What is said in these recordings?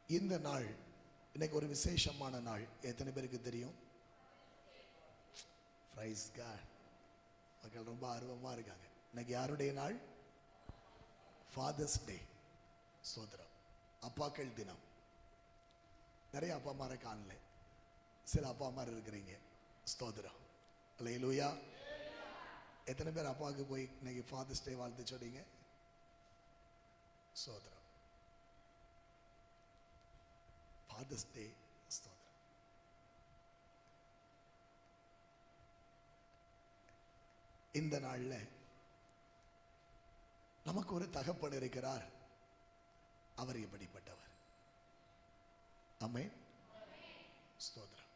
இந்த நாள் இன்னைக்கு ஒரு விசேஷமான நாள். எத்தனை பேருக்கு தெரியும்? பிரைஸ் காட். மக்கள் ரொம்ப ஆர்வமா இருக்காங்க. இன்னைக்கு யாருடைய நாள்? Father's day. சோதரம், அப்பாக்கள் தினம். நிறைய அப்பா அம்மாரை காணல, சில அப்பா அம்மா இருக்கிறீங்க. ஸ்தோத்திரம். அல்லேலூயா. எத்தனை பேர் அப்பாவுக்கு போய் இன்னைக்கு ஃபாதர்ஸ் டே வாழ்த்து சொன்னீங்க? ஸ்தோத்திரம். ஃபாதர்ஸ் டே. ஸ்தோத்திரம். இந்த நாள்ல நமக்கு ஒரு தகப்பன் இருக்கிறார். அவர் எப்படிப்பட்டவர்? ஆமென். ஸ்தோத்திரம்.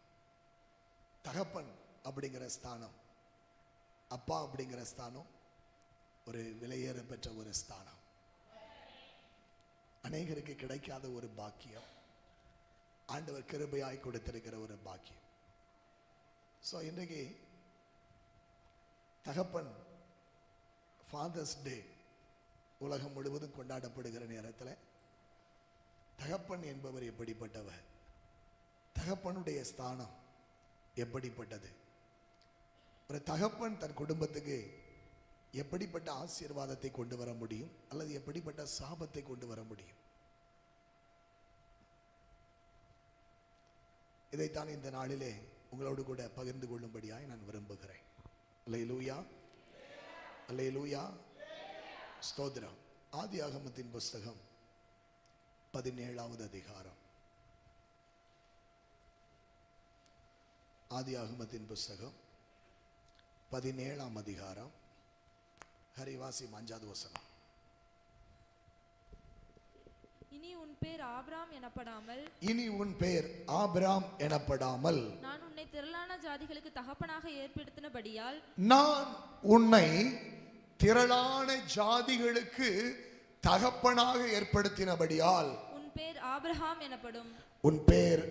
தகப்பன் அப்படிங்கிற ஸ்தானம், அப்பா அப்படிங்கிற ஸ்தானம் ஒரு விலையேற பெற்ற ஒரு ஸ்தானம். அநேகருக்கு கிடைக்காத ஒரு பாக்கியம், ஆண்டவர் கிருபையாய் கொடுத்திருக்கிற ஒரு பாக்கியம். ஸோ இன்றைக்கு தகப்பன் ஃபாதர்ஸ் டே உலகம் முழுவதும் கொண்டாடப்படுகிற நேரத்தில் தகப்பன் என்பவர் எப்படிப்பட்டவர், தகப்பனுடைய ஸ்தானம் எப்படிப்பட்டது, ஒரு தகப்பன் தன் குடும்பத்துக்கு எப்படிப்பட்ட ஆசீர்வாதத்தை கொண்டு வர முடியும் அல்லது எப்படிப்பட்ட சாபத்தை கொண்டு வர முடியும், இதைத்தான் இந்த நாளிலே உங்களோடு கூட பகிர்ந்து கொள்ளும்படியாய் நான் விரும்புகிறேன். அல்லேலூயா, அல்லேலூயா, ஸ்தோத்திரம். ஆதியாகமத்தின் புஸ்தகம் 17வது அதிகாரம். ஆதியாகமத்தின் புஸ்தகம் 17ஆம் அதிகாரம். ஹரிவாசி 5வது வசனம். இனி உன் பேர் ஆபிராம் எனப்படாமல், இனி உன் பேர் ஆபிராம் எனப்படாமல், நான் உன்னை திரளான ஜாதிகளுக்கு தகப்பனாக ஏற்படுத்தினபடியால், நான் உன்னை திரளான ஜாதிகளுக்கு தகப்பனாக ஏற்படுத்தினபடியால் உன் பேர் ஆபிரகாம் எனப்படும். உன் பேர்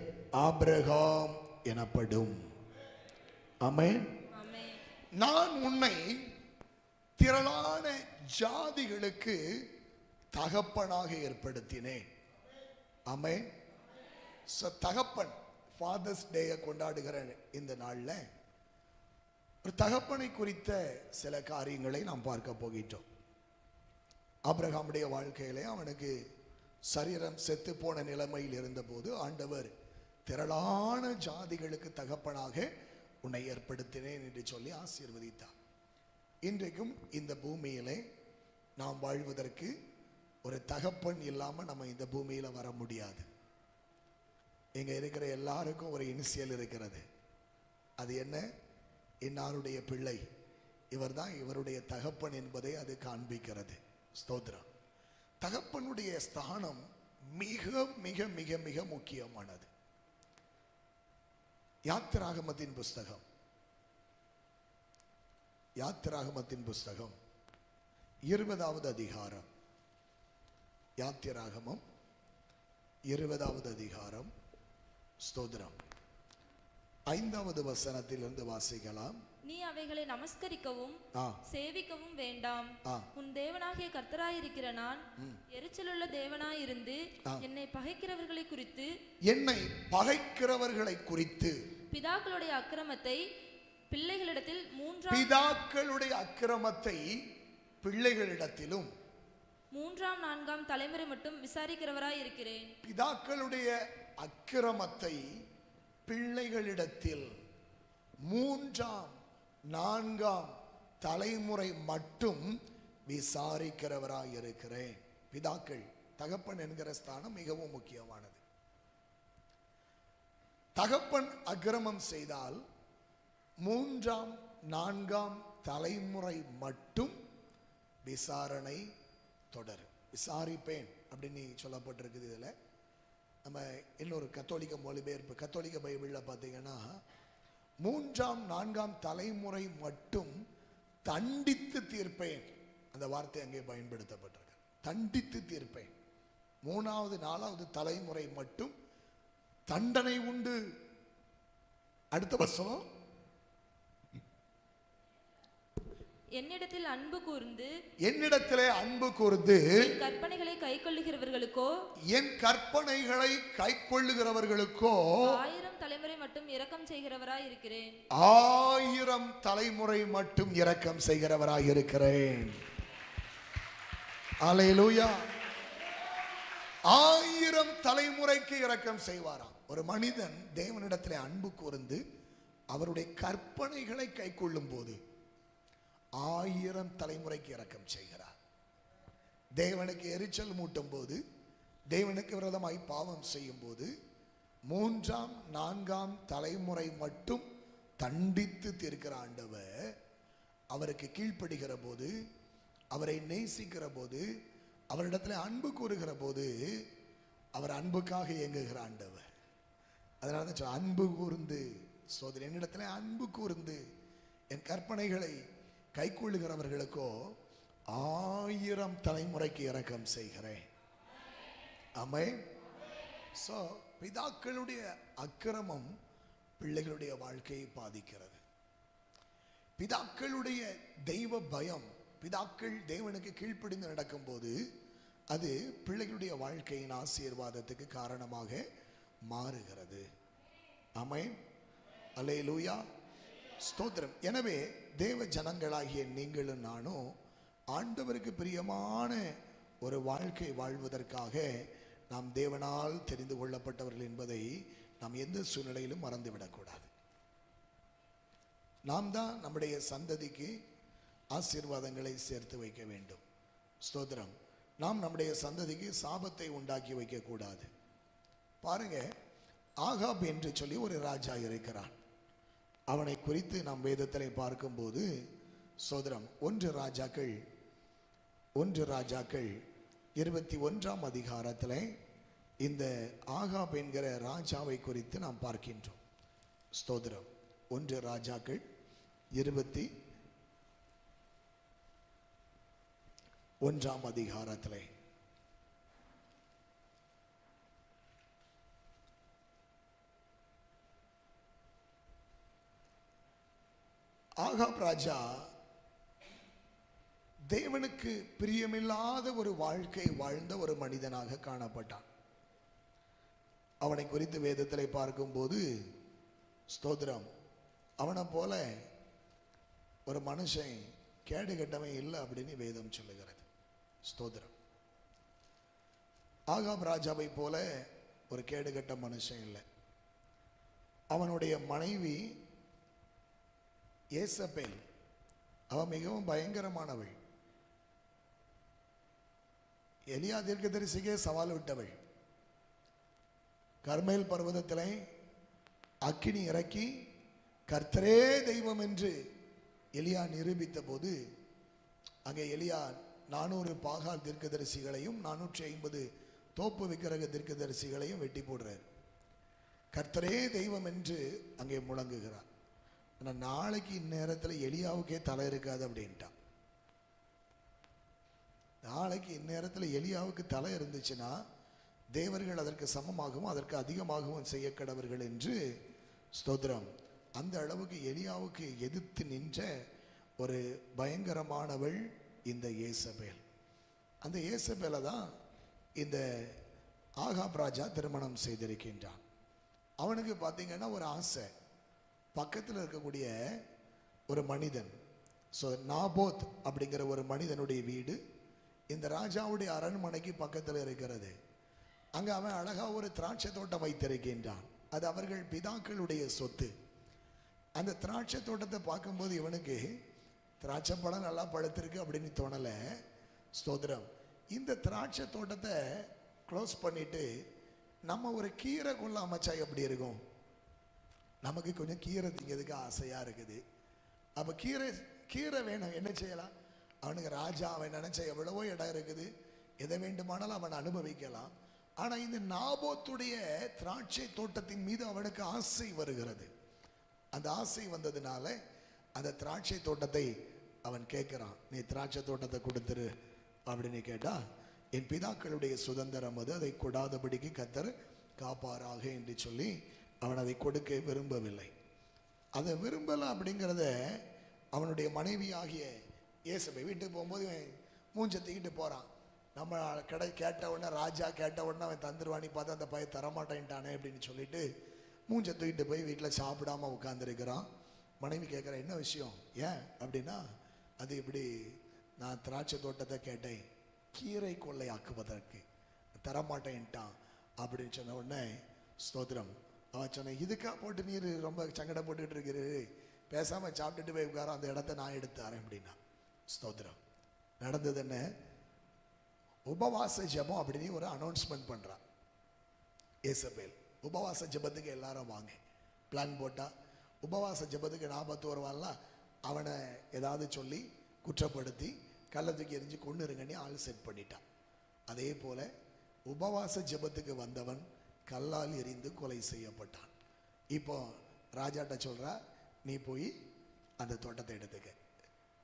ஆபிரகாம் எனப்படும். ஆமென். ஆமென். நான் உன்னை திரளான ஜாதிகளுக்கு தகப்பனாக ஏற்படுத்தினேன். ஆமென். தகப்பன் ஃபாதர்ஸ் டேயை கொண்டாடுகிற இந்த நாள்ல ஒரு தகப்பனை குறித்த சில காரியங்களை நாம் பார்க்க போகிட்டோம். ஆபிரகாமுடைய வாழ்க்கையிலே அவனுக்கு சரீரம் செத்து போன நிலைமையில் இருந்தபோது ஆண்டவர் திரளான ஜாதிகளுக்கு தகப்பனாக உன்னை ஏற்படுத்தினேன் என்று சொல்லி ஆசீர்வதித்தார். இன்றைக்கும் இந்த பூமியிலே நாம் வாழ்வதற்கு ஒரு தகப்பன் இல்லாம நம்ம இந்த பூமியில வர முடியாது. இங்க இருக்கிற எல்லாருக்கும் ஒரு இனிஷியல் இருக்கிறது. அது என்ன? இன்னாருடைய பிள்ளை, இவர்தான் இவருடைய தகப்பன் என்பதை அது காண்பிக்கிறது. ஸ்தோத்திரம். தகப்பனுடைய ஸ்தானம் மிக மிக மிக மிக முக்கியமானது. யாத்திராகமத்தின் புஸ்தகம், யாத்திராகமத்தின் புஸ்தகம் 20வது அதிகாரம். யாத்திராகமம் 20வது அதிகாரம். ஸ்தோத்திரம். 5வது வசனத்திலிருந்து வாசிக்கலாம். நீ அவைகளை நமஸ்கரிக்கவும் சேவிக்கவும் வேண்டாம். உன் தேவனாகிய கர்த்தராயிருக்கிற நான் எரிச்சலுள்ள தேவனாயிருந்து என்னை பகைக்கிறவர்களை குறித்து, என்னை பகைக்கிறவர்களை குறித்து பிதாக்களுடைய அக்கிரமத்தை பிள்ளைகளிடத்தில் பிதாக்களுடைய அக்கிரமத்தை பிள்ளைகளிடத்திலும் 3ஆம் 4ஆம் தலைமுறை மட்டும் விசாரிக்கிறவராய் இருக்கிறேன். பிதாக்களுடைய அக்கிரமத்தை பிள்ளைகளிடத்தில் 3ஆம் 4ஆம் தலைமுறை மட்டும் விசாரிக்கிறவராய் இருக்கிறேன். பிதாக்கள், தகப்பன் என்கிற ஸ்தானம் மிகவும் முக்கியமானது. தகப்பன் அக்கிரமம் செய்தால் 3ஆம் 4ஆம் தலைமுறை மட்டும் விசாரணை தொடரும். விசாரிப்பேன் அப்படின்னு சொல்லப்பட்டிருக்குது. இதுல நம்ம இன்னொரு கத்தோலிக்க மொழிபெயர்ப்பு, கத்தோலிக்க பைபிள்ல பார்த்தீங்கன்னா 3ஆம் 4ஆம் தலைமுறை மட்டும் தண்டித்து தீர்ப்பேன், அந்த வார்த்தை அங்கே பயன்படுத்தப்பட்டிருக்கு. தண்டித்து தீர்ப்பேன். 3வது 4வது தலைமுறை மட்டும் தண்டனை உண்டு. அடுத்த வசனம், என்னிடத்தில் அன்பு கூர்ந்து என்னிடத்திலே அன்பு கூர்ந்து என் கற்பனைகளை கைக்கொள்ளுகிறவர்களுக்கோ என் கற்பனைகளை கைக்கொள்ளுகிறவர்களுக்கோ 1000 தலைமுறை மட்டும் இரக்கம் செய்கிறவராய் இருக்கிறேன். 1000 தலைமுறை மட்டும் இரக்கம் செய்கிறவராய் இருக்கிறேன். அல்லேலூயா. 1000 தலைமுறைக்கு இரக்கம் செய்வாராம். ஒரு மனிதன் தேவனிடத்திலே அன்பு கூர்ந்து அவருடைய கற்பனைகளை கைக்கொள்ளும் போது 1000 தலைமுறைக்கு இரக்கம் செய்கிறார். தேவனுக்கு எரிச்சல் மூட்டும் போது, தேவனுக்கு விரோதமாய் பாவம் செய்யும் போது 3ஆம் 4ஆம் தலைமுறை மட்டும் தண்டித்து தீர்க்கிற ஆண்டவர் அவருக்கு கீழ்ப்படுகிற போது, அவரை நேசிக்கிற போது, அவரிடத்துல அன்பு கூறுகிற போது அவர் அன்புக்காக இயங்குகிற ஆண்டவர். அதனால தான் அன்பு கூர்ந்து சோதரி என்னிடத்துல அன்பு கூர்ந்து என் கற்பனைகளை கைக்கொள்ளுகிறவர்களுக்கோ 1000 தலைமுறைக்கு இரக்கம் செய்கிறேன். ஆமென். சோ பிதாக்களுடைய அக்கிரமம் பிள்ளைகளுடைய வாழ்க்கையை பாதிக்கிறது. பிதாக்களுடைய தெய்வ பயம், பிதாக்கள் தேவனுக்கு கீழ்ப்படிந்து நடக்கும்போது அது பிள்ளைகளுடைய வாழ்க்கையின் ஆசீர்வாதத்துக்கு காரணமாக மாறுகிறது. ஆமென். அல்லேலூயா. ஸ்தோத்திரம். எனவே தேவ ஜனங்களாகிய நீங்களும் நானும் ஆண்டவருக்கு பிரியமான ஒரு வாழ்க்கை வாழ்வதற்காக நாம் தேவனால் தெரிந்து கொள்ளப்பட்டவர்கள் என்பதை நாம் எந்த சூழ்நிலையிலும் மறந்துவிடக்கூடாது. நாம் தான் நம்முடைய சந்ததிக்கு ஆசீர்வாதங்களை சேர்த்து வைக்க வேண்டும். ஸ்தோத்திரம். நாம் நம்முடைய சந்ததிக்கு சாபத்தை உண்டாக்கி வைக்கக்கூடாது. பாருங்க, ஆகாப் என்று சொல்லி ஒரு ராஜா இருக்கிறான். அவனை குறித்து நாம் வேதத்திலே பார்க்கும்போது சோதரம் 1 ராஜாக்கள் 21ஆம் அதிகாரத்தில் இந்த ஆகாப் என்கிற ராஜாவை குறித்து நாம் பார்க்கின்றோம். ஸ்தோத்திரம். 1 ராஜாக்கள் 21ஆம் அதிகாரத்தில் ஆகாப் ராஜா தேவனுக்கு பிரியமில்லாத ஒரு வாழ்க்கை வாழ்ந்த ஒரு மனிதனாக காணப்பட்டான். அவனை குறித்து வேதத்திலே பார்க்கும்போது ஸ்தோத்திரம், அவனை போல ஒரு மனுஷன் கேடு கெட்டவன் இல்லை அப்படின்னு வேதம் சொல்லுகிறது. ஸ்தோத்திரம். ஆகாப் ராஜாவை போல ஒரு கேடு கெட்ட மனுஷன் இல்லை. அவனுடைய மனைவி ஏசபேல், அவன் மிகவும் பயங்கரமானவள். எலியா தீர்க்கதரிசிக்கே சவால் விட்டவள். கர்மேல் பர்வதத்திலே அக்கினி இறக்கி கர்த்தரே தெய்வம் என்று எலியா நிரூபித்த போது அங்கே எலியா 400 பாகால் தீர்க்கதரிசிகளையும் 450 தோப்பு விக்கிரக தீர்க்கதரிசிகளையும் வெட்டி போடுறார். கர்த்தரே தெய்வம் என்று அங்கே முழங்குகிறார். ஆனால் நாளைக்கு இந்நேரத்தில் எலியாவுக்கே தலை இருக்காது அப்படின்ட்டான். நாளைக்கு இந்நேரத்தில் எலியாவுக்கு தலை இருந்துச்சுன்னா தேவர்கள் அதற்கு சமமாகவும் அதற்கு அதிகமாகவும் செய்ய கடவர்கள் என்று ஸ்தோத்திரம். அந்த அளவுக்கு எலியாவுக்கு எதிர்த்து நின்ற ஒரு பயங்கரமானவள் இந்த ஏசபேல். அந்த ஏசபேலை தான் இந்த ஆகாப் ராஜா திருமணம் செய்திருக்கின்றான். அவனுக்கு பார்த்தீங்கன்னா ஒரு ஆசை, பக்கத்தில் இருக்கக்கூடிய ஒரு மனிதன், ஸோ நாபோத் அப்படிங்கிற ஒரு மனிதனுடைய வீடு இந்த ராஜாவுடைய அரண்மனைக்கு பக்கத்தில் இருக்கிறது. அங்கே அவன் அழகாக ஒரு திராட்சை தோட்டம் வைத்திருக்கின்றான். அது அவர்கள் பிதாக்களுடைய சொத்து. அந்த திராட்சை தோட்டத்தை பார்க்கும்போது இவனுக்கு திராட்சை பழம் நல்லா பழுத்திருக்கு அப்படின்னு தோணலை. ஸ்தோத்திரம். இந்த திராட்சை தோட்டத்தை க்ளோஸ் பண்ணிட்டு நம்ம ஒரு கீரை கொள்ள அமைச்சா எப்படி இருக்கும்? நமக்கு கொஞ்சம் கீரை திங்கிறதுக்கு ஆசையாக இருக்குது. அப்போ கீரை வேணும், என்ன செய்யலாம்? அவனுக்கு ராஜா அவன் நினைச்ச எவ்வளவோ இடம் இருக்குது, எதை வேண்டுமானாலும் அவன் அனுபவிக்கலாம். ஆனால் இந்த நாபோத்துடைய திராட்சை தோட்டத்தின் மீது அவனுக்கு ஆசை வருகிறது. அந்த ஆசை வந்ததுனால அந்த திராட்சை தோட்டத்தை அவன் கேட்கிறான், நீ திராட்சை தோட்டத்தை கொடுத்துரு அப்படின்னு கேட்டா, என் பிதாக்களுடைய சுதந்திரம் அது, அதை கொடாதபடிக்கு கர்த்தர் காப்பாராக என்று சொல்லி அவன் அதை கொடுக்க விரும்பவில்லை. அதை விரும்பலை அப்படிங்கிறத அவனுடைய மனைவி ஆகிய ஏசபேல் வீட்டுக்கு போகும்போது இவன் மூஞ்ச தூக்கிட்டு போறான். நம்ம கடை கேட்ட உடனே, ராஜா கேட்ட உடனே அவன் தந்துருவானி பார்த்தா அந்த பையன் தரமாட்டேன்ட்டானே அப்படின்னு சொல்லிட்டு மூஞ்ச தூக்கிட்டு போய் வீட்டில் சாப்பிடாம உட்காந்துருக்கிறான். மனைவி கேட்குற, என்ன விஷயம், ஏன் அப்படின்னா, அது இப்படி நான் திராட்சை தோட்டத்தை கேட்டேன் கீரை கொள்ளையாக்குவதற்கு, தரமாட்டேன்ட்டான் அப்படின்னு சொன்ன உடனே ஸ்தோத்திரம். அவன் சொன்னேன், இதுக்கா போட்டு நீர் ரொம்ப சங்கடம் போட்டுக்கிட்டு இருக்கிறது, பேசாம சாப்பிட்டுட்டு போய் உட்கார, அந்த இடத்த நான் எடுத்தாரேன் அப்படின்னா. ஸ்தோத்திரம். நடந்தது என்ன, உபவாச ஜெபம் அப்படின்னு ஒரு அனௌன்ஸ்மெண்ட் பண்றான் ஏசபேல். உபவாச ஜெபத்துக்கு எல்லாரும் வாங்க பிளான் போட்டா. உபவாச ஜெபத்துக்கு 40 வருவான்லாம், அவனை ஏதாவது சொல்லி குற்றப்படுத்தி கள்ள தூக்கி எரிஞ்சு கொண்டு இருங்கன்னு ஆள் செட் பண்ணிட்டான். அதே போல உபவாச ஜெபத்துக்கு வந்தவன் கல்லால் எரிந்து கொலை செய்யப்பட்டான். இப்போ ராஜாட்ட சொல்றா, நீ போய் அந்த தோட்டத்தை எடுத்துக்க,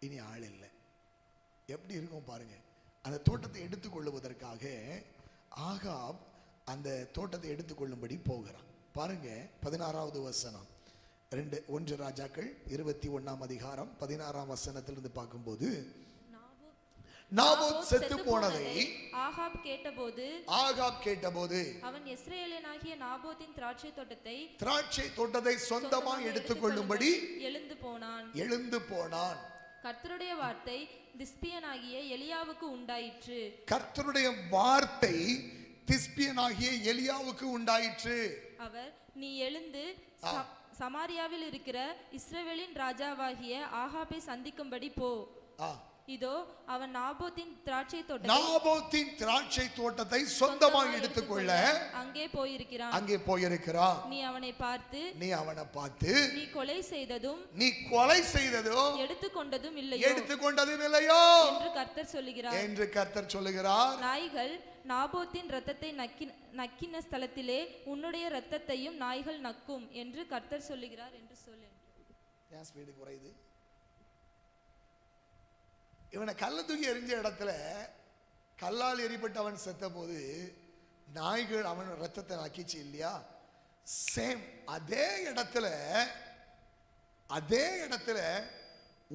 இனி ஆள் இல்லை. எப்படி இருக்கும் பாருங்க. அந்த தோட்டத்தை எடுத்துக்கொள்ளுவதற்காக ஆகாப் அந்த தோட்டத்தை எடுத்துக்கொள்ளும்படி போகிறான். பாருங்க 16வது வசனம், 1 ராஜாக்கள் 21ஆம் அதிகாரம் 16ஆம் வசனத்திலிருந்து பார்க்கும்போது, நாபோத் செத்து போனதை ஆகாப் கேட்டபோது அவன் இஸ்ரவேலனாகிய நாபோத்தின் திராட்சை தோட்டத்தை சொந்தமாக எடுத்துக்கொள்ளும்படி எழுந்து போனான். கர்த்தருடைய வார்த்தை திஸ்பியனாகிய எலியாவுக்கு உண்டாயிற்று. கர்த்தருடைய வார்த்தை திஸ்பியனாகிய எலியாவுக்கு உண்டாயிற்று. அவர், நீ எழுந்து சமாரியாவில் இருக்கிற இஸ்ரவேலின் ராஜாவாகிய ஆகாபை சந்திக்கும்படி போ. இதோ அவன் நாபோத்தின் திராட்சை தோட்டத்தை சொந்தமாக எடுத்துக்கொள்ள அங்கே போயிருக்கிறான். நீ அவனை பார்த்து நீ கொலை செய்ததும் எடுத்துக்கொண்டதும் இல்லையோ என்று கர்த்தர் சொல்லுகிறார். நாய்கள் நாபோத்தின் இரத்தத்தை நக்கின ஸ்தலத்திலே உன்னுடைய இரத்தத்தையும் நாய்கள் நக்கும் என்று கர்த்தர் சொல்லுகிறார் என்று சொல்லு. இவனை கல்ல தூக்கி எரிஞ்ச இடத்துல கல்லால் எரிப்பட்டு அவன் செத்த போது நாய்கள் அவன் ரத்தத்தை நக்கிச்சு இல்லையா? சேம் அதே இடத்துல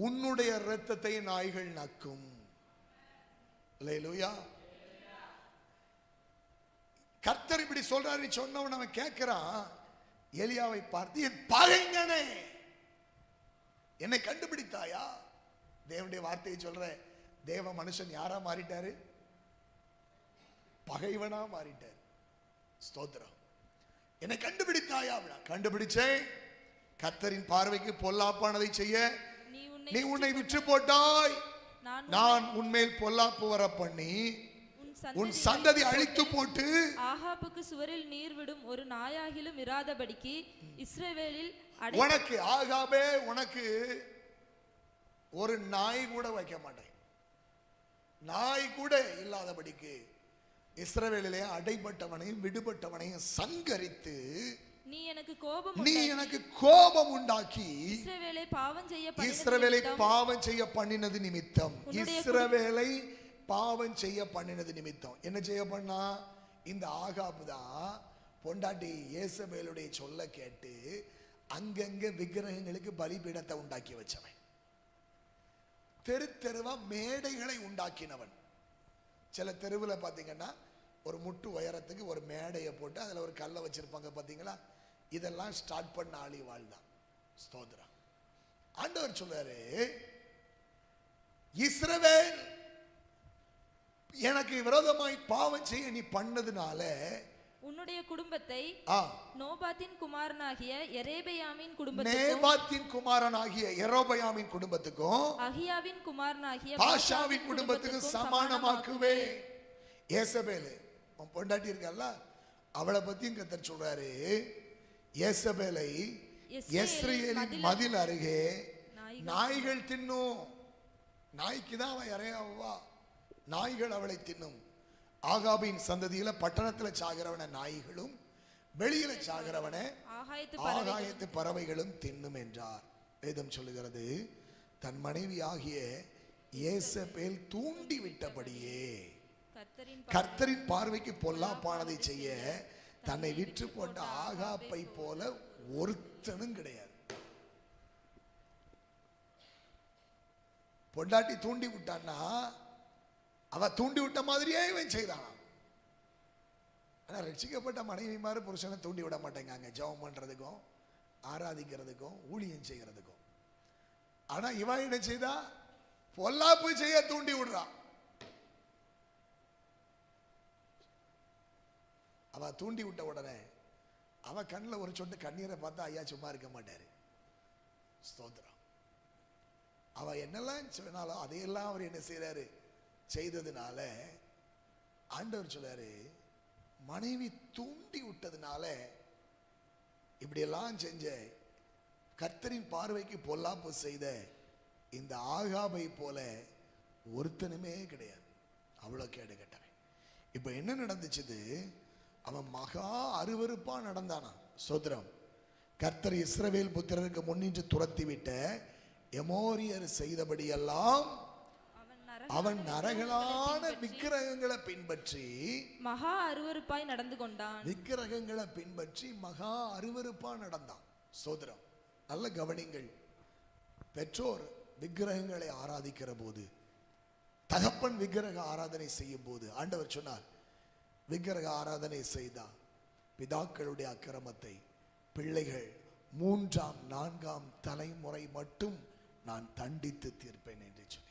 உன்னுடைய ரத்தத்தை நாய்கள் நக்கும். அல்லேலூயா. கர்த்தர் இப்படி சொல்றாரு. சொன்னவன் அவன் கேட்கிறான், எலியாவை பார்த்து, என் பகைஞனே, என்னை கண்டுபிடித்தாயா? தேவனுடைய வார்த்தையை சொல்ற, தேவ மனுஷன் யாரா மாறிட்டாரு? பகைவனா மாறிட்டார். ஸ்தோத்திரம். என்னை கண்டுபிடித்தாயா? கண்டுபிடிச்சேன். கர்த்தரின் பார்வைக்கு பொல்லாப்பானதை செய்ய நீ உன்னை விற்று போட்டாய். நான் உன்மேல் பொல்லாப்பு வர பண்ணி உன் சந்ததி அழித்து போட்டு ஆகாபுக்கு சுவரில் நீர் விடும் ஒரு நாயாகிலும் இராதபடிக்கு இஸ்ரவேலில் உனக்கு ஆகாபே, உனக்கு ஒரு நாய் கூட வைக்க மாட்டேன். நாய் கூட இல்லாதபடிக்கு இஸ்ரவேலிலே அடைபட்டவனையும் விடுபட்டவனையும் சங்கரித்து நீ எனக்கு கோபம் உண்டாக்கி இஸ்ரவேலை பாவம் செய்ய பண்ணினது நிமித்தம் என்ன செய்ய பண்ணா? இந்த ஆகாபு தான் பொண்டாட்டி ஏசபேலுடைய சொல்ல கேட்டு அங்கங்க விக்கிரகங்களுக்கு பலிபீடத்தை உண்டாக்கி வச்சவன். தெருவா மேடைகளை உண்டாக்கினவன். சில தெருவில் பார்த்தீங்கன்னா ஒரு முட்டு உயரத்துக்கு ஒரு மேடையை போட்டு அதில் ஒரு கல்லை வச்சிருப்பாங்க பார்த்தீங்களா? இதெல்லாம் ஸ்டார்ட் பண்ண ஆளி வாழ்தான். ஸ்தோத்திரம். ஆண்டவர் சொல்றாரு, இஸ்ரவேல் எனக்கு விரோதமாய் பாவம் செய்ய நீ பண்ணதுனால உன்னுடைய குடும்பத்தை நோபாத்தின் குமாரனாகிய யெரொபெயாமின் குடும்பத்துக்கும் அகியாவின் குமாரனாகிய பாஷாவின் குடும்பத்துக்கும் சமானமாக்குவே. ஏசபேல் உன் பொண்டாட்டி இருக்கல்ல, அவளை பத்தியும் கர்த்தர் சொல்றாரு. ஏசபேலை இஸ்ரவேலின் மதில் அருகே நாய்கள் தின்னும். நாய்க்கு தான் அவன் இறையாவா, நாய்கள் அவளை தின்னும். ஆகாபின் சந்ததியில பட்டணத்துல சாகிறவன நாய்களும் வெளியில சாகிறவன ஆகாயத்து பறவைகளும் தின்னும் என்றார். வேதம் சொல்லுகிறது, தன் மனைவி ஆகிய ஏசபேல் தூண்டி விட்டபடியே கர்த்தரின் பார்வைக்கு பொல்லாப்பானதை செய்ய தன்னை விற்று போட்ட ஆகாப்பை போல ஒருத்தனும் கிடையாது. பொண்டாட்டி தூண்டி விட்டான்னா அவ தூண்டி விட்ட மாதிரியே இவன் செய்தானா. ஆனா ரட்சிக்கப்பட்ட மனைவிமாரு புருஷனை தூண்டி விட மாட்டேங்காங்க ஜெபம் பண்றதுக்கும் ஆராதிக்கிறதுக்கும் ஊழியம் செய்யறதுக்கும். ஆனா இவன் என்ன செய்தா, பொல்லாப்பு செய்ய தூண்டி விடுறான். அவ தூண்டி விட்ட உடனே அவ கண்ணில் ஒரு சொட்டு கண்ணீரை பார்த்தா ஐயா சும்மா இருக்க மாட்டாரு. ஸ்தோத்திரம். அவ என்னெல்லாம் சொன்னாலும் அதையெல்லாம் அவர் என்ன செய்யறாரு, செய்ததுனால ஆண்டவர் சொல்றாரு, மனைவி தூண்டி விட்டதுனால இப்படியெல்லாம் செஞ்ச கர்த்தரின் பார்வைக்கு பொல்லாப்பு செய்த இந்த ஆகாபை போல ஒருத்தனுமே கிடையாது. அவ்வளவு கேடு கட்டவன். இப்ப என்ன நடந்துச்சு, அவன் மகா அருவருப்பா நடந்தானா. சோதரம். கர்த்தர் இஸ்ரவேல் புத்திரருக்கு முன்னின்று துரத்தி விட்ட எமோரியர் செய்தபடியெல்லாம் அவன் நரகலான விக்கிரகங்களை பின்பற்றி மகா அருவருப்பாய் நடந்து கொண்டான். விக்கிரகங்களை பின்பற்றி மகா அருவருப்பா நடந்தான். சோதரம். நல்ல கவனிங்கள். பெற்றோர் விக்கிரகங்களை ஆராதிக்கிற போது, தகப்பன் விக்கிரக ஆராதனை செய்யும் போது ஆண்டவர் சொன்னார், விக்கிரக ஆராதனை செய்தா பிதாக்களுடைய அக்கிரமத்தை பிள்ளைகள் 3ஆம் 4ஆம் தலைமுறை மட்டும் நான் தண்டித்து தீர்ப்பேன் என்று சொல்லி.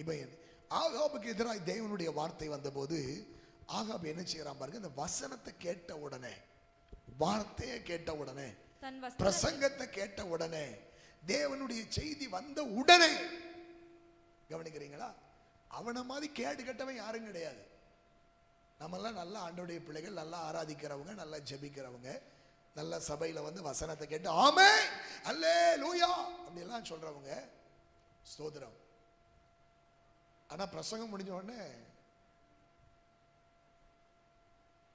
இப்ப ஆகாபுக்கு எதிராக தேவனுடைய வார்த்தை வந்தபோது ஆகாபு என்ன செய்யறான் பாருங்க. இந்த வசனத்தை கேட்ட உடனே, வார்த்தையை கேட்ட உடனே, பிரசங்கத்தை கேட்ட உடனே, தேவனுடைய செய்தி வந்த உடனே, கவனிக்கிறீங்களா, அவனை மாதிரி கேடு கட்டவன் யாரும் கிடையாது. நம்மெல்லாம் நல்ல ஆண்டவருடைய பிள்ளைகள், நல்லா ஆராதிக்கிறவங்க, நல்லா ஜெபிக்கிறவங்க, நல்ல சபையில வந்து வசனத்தை கேட்டு ஆமென் அல்லேலூயா அப்படிலாம் சொல்றவங்க. ஸ்தோத்திரம். ஆனா பிரசங்கம் முடிஞ்ச உடனே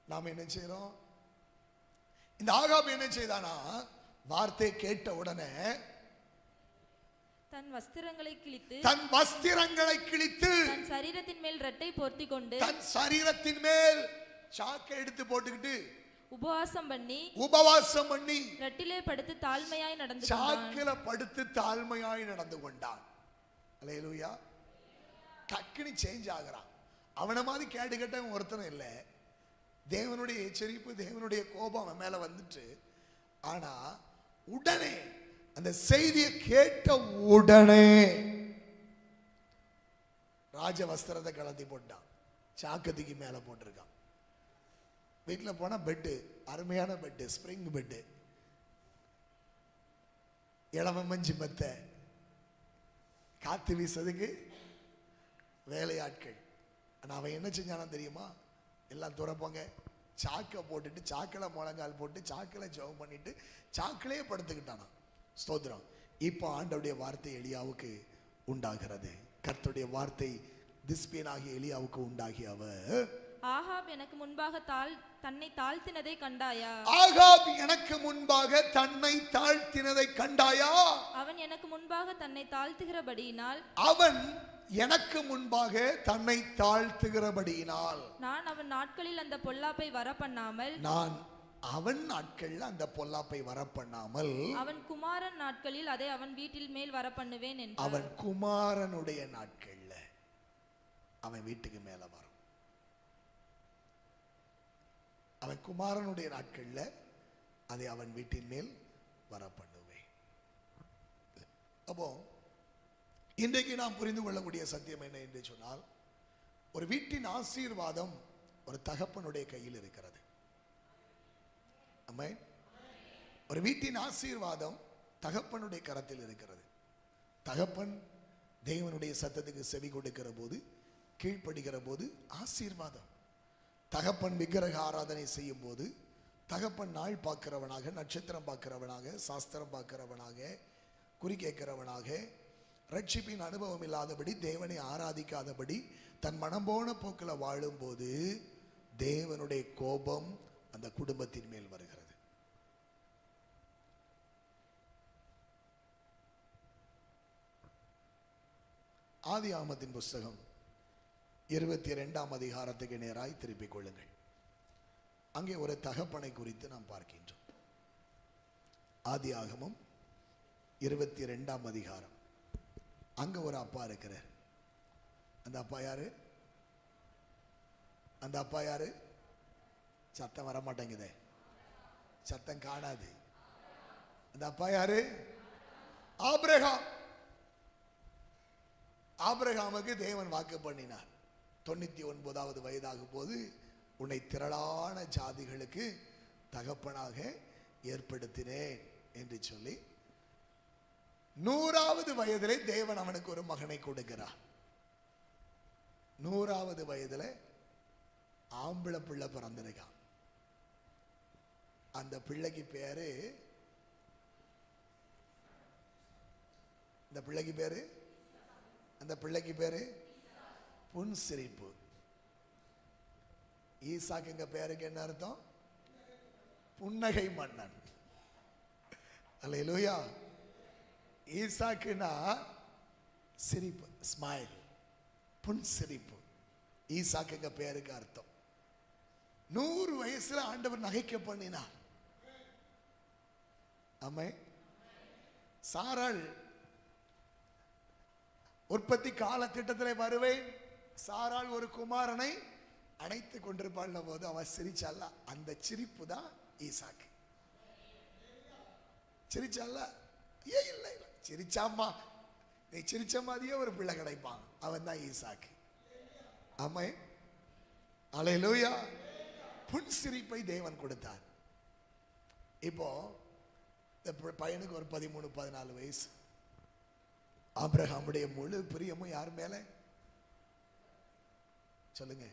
நாம என்ன செய்யறோம், இந்த ஆகாபு என்ன செய்தானா, வார்த்தை கேட்ட உடனே தன் வஸ்திரங்களை கிழித்து தன் சரீரத்தின் மேல் ரெட்டை போர்த்தி கொண்டு தன் சரீரத்தின் மேல் சாக்கை எடுத்து போட்டுக்கிட்டு உபவாசம் பண்ணி ரெட்டிலே படுத்து தாழ்மையாய் நடந்து சாக்கில படுத்து தாழ்மையாய் நடந்து கொண்டான். அல்லேலூயா. டக்குனு சேஞ்ச் ஆகிறான். அவனை மாதிரி கேடு கட்டவன் ஒருத்தனும் இல்லை. தேவனுடைய எச்சரிப்பு, தேவனுடைய கோபம் அவன் மேல வந்துட்டு, ஆனா உடனே அந்த செய்தியை கேட்ட உடனே ராஜ வஸ்திரத்தை கலத்தி போட்டான், சாக்கத்துக்கு மேல போட்டிருக்கான். வீட்டில் போனா பெட்டு, அருமையான பெட்டு, ஸ்பிரிங் பெட்டு, இளவ மஞ்சு மெத்த, காத்து வீசதுக்கு வேலையாட்கள். ஆனா அவன் என்ன செஞ்சானா தெரியுமா, எல்லாம் துறப்பாங்க, சாக்கை போட்டுட்டு சாக்கில முழங்கால் போட்டு சாக்கில ஜெபம் பண்ணிட்டு சாக்கிலேயே படுத்துக்கிட்டானா. ஸ்தோத்திரம். இப்போ ஆண்டவருடைய வார்த்தை எலியாவுக்கு உண்டாகிறது. கர்த்தருடைய வார்த்தை திஸ்பியனாகிய எலியாவுக்கு உண்டாகி அவர், ஆகாப் எனக்கு முன்பாக தன்னை தாழ்த்தினதை கண்டாயா? ஆகாப் எனக்கு முன்பாக தன்னை தாழ்த்தினதை கண்டாயா? அவன் எனக்கு முன்பாக தன்னை தாழ்த்துகிறபடியினால் நான் அவன் நாட்களில் அந்த பொல்லாப்பை வரப்பண்ணாமல் அவன் குமாரன் நாட்களில் அதை அவன் வீட்டில் மேல் வரப்பண்ணுவேன் என்றார். அவன் குமாரனுடைய நாட்கள்ல அவன் வீட்டுக்கு மேல வரும். அவன் குமாரனுடைய நாட்கள்ல அதை அவன் வீட்டின் மேல் வரப்பண்ணுவேன். அப்போ இன்றைக்கு நாம் புரிந்து கொள்ளக்கூடிய சத்தியம் என்ன என்று சொன்னால், ஒரு வீட்டின் ஆசீர்வாதம் ஒரு தகப்பனுடைய கையில் இருக்கிறது. ஆமென். ஒரு வீட்டின் ஆசீர்வாதம் தகப்பனுடைய கரத்தில் இருக்கிறது. தகப்பன் தேவனுடைய சத்தத்துக்கு செவி கொடுக்கிற போது, கீழ்ப்படுகிற போது ஆசீர்வாதம். தகப்பன் விக்கிரக ஆராதனை செய்யும் போது, தகப்பன் நாள் பார்க்கிறவனாக, நட்சத்திரம் பார்க்கிறவனாக, சாஸ்திரம் பார்க்கிறவனாக, குறி கேட்கிறவனாக, ரட்சிப்பின் அனுபவம் இல்லாதபடி, தேவனை ஆராதிக்காதபடி தன் மனம் போன போக்கில் வாழும் போது தேவனுடைய கோபம் அந்த குடும்பத்தின் மேல் வருகிறது. ஆதியாகமத்தின் புஸ்தகம் 22ஆம் அதிகாரத்துக்கு நேராய் திருப்பிக் கொள்ளுங்கள். அங்கே ஒரு தகப்பனை குறித்து நாம் பார்க்கின்றோம். ஆதியாகமம் 22ஆம் அதிகாரம் அங்க ஒரு அப்பா இருக்கிறார். அந்த அப்பா யாரு? அந்த அப்பா யாரு? சத்தம் வர மாட்டேங்குதே, சத்தம் காணாது. அந்த அப்பா யாரு? ஆபிரகாம். ஆபிரகாமுக்கு தேவன் வாக்கு பண்ணினார், 99வது வயதாகும் போது உன்னை திரளான ஜாதிகளுக்கு தகப்பனாக ஏற்படுத்தினேன் என்று சொல்லி 100வது வயதிலே தேவன் அவனுக்கு ஒரு மகனை கொடுக்கிறார். 100வது வயதில் ஆம்பளை பிள்ளை பிறந்திருக்கான். அந்த பிள்ளைக்கு பேரு, அந்த பிள்ளைக்கு பேரு, அந்த பிள்ளைக்கு பேரு புன்சிரிப்பு. ஈசாக்குங்க பேருக்கு என்ன அர்த்தம்? புன்னகை மன்னன். அல்லேலூயா. ஈசாக்குனா சிரிப்பு, ஸ்மைல், புன்சிரிப்பு. ஈசாக்குங்க பேருக்கு அர்த்தம். 100 வயசுல ஆண்டவர் நகைக்க பண்ணினார். ஆமே. சாராள் உற்பத்தி கால திட்டத்தில் வருவேன், சாராள் ஒரு குமாரனை அணைத்து கொண்டிருப்பாள் போது அவன் சிரிச்சால, அந்த சிரிப்பு தான் ஈசாக்கு. சிரிச்சால, ஏன் இல்லை இல்லை சிரிச்சாம்மா, நீ சிரிச்ச மாதிரியே ஒரு பிள்ளை கிடைப்பான், அவன் தான் ஈசாக்கு. ஆமே. அல்லேலூயா. புன்சிரிப்பை தேவன் கொடுத்தார். இப்போ இந்த பையனுக்கு ஒரு 13-14 வயசு. ஆபிரகாமுடைய முழு பிரியமும் யார் மேல? சொல்லுங்க,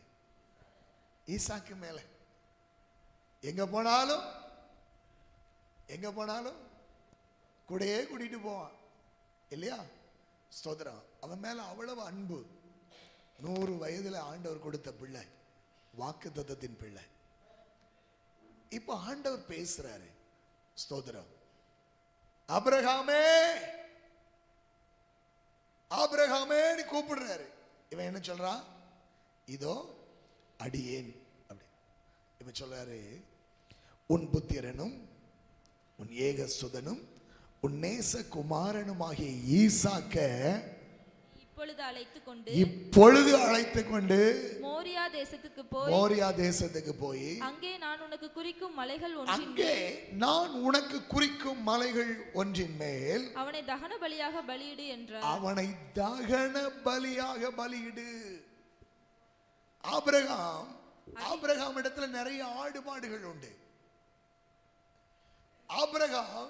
ஈசாக்கு மேல. எங்க போனாலும் கூடயே கூட்டிட்டு போவான் இல்லையா? ஸ்தோத்திரம். அவன் மேல அவ்வளவு அன்பு. 100 வயதுல ஆண்டவர் கொடுத்த பிள்ளை, வாக்குத்தத்தத்தின் பிள்ளை. இப்ப ஆண்டவர் பேசுறாரு. ஸ்தோத்திரம். ஆபிரகாமே, ஆபிரகாமே கூப்பிடுறாரு. இவன் என்ன சொல்றான்? இதோ அடியேன் அப்படி. இப்ப சொல்றாரு, உன் புத்திரனும் உன் ஏகசுதனும் உன் நேச குமாரனுமாகிய ஈசாக்க இப்பொழுது அழைத்துக் கொண்டு மோரியா தேசத்துக்கு போய் அங்கே நான் உனக்கு குறிக்கும் மலைகள் ஒன்றின் மேல் அவனை தகன பலியாக பலியிடு என்றார். அவனை தகன பலியாக பலியிடு. ஆபிரகாம் இடத்துல நிறைய ஆடு மாடுகள் உண்டு. ஆபிரகாம்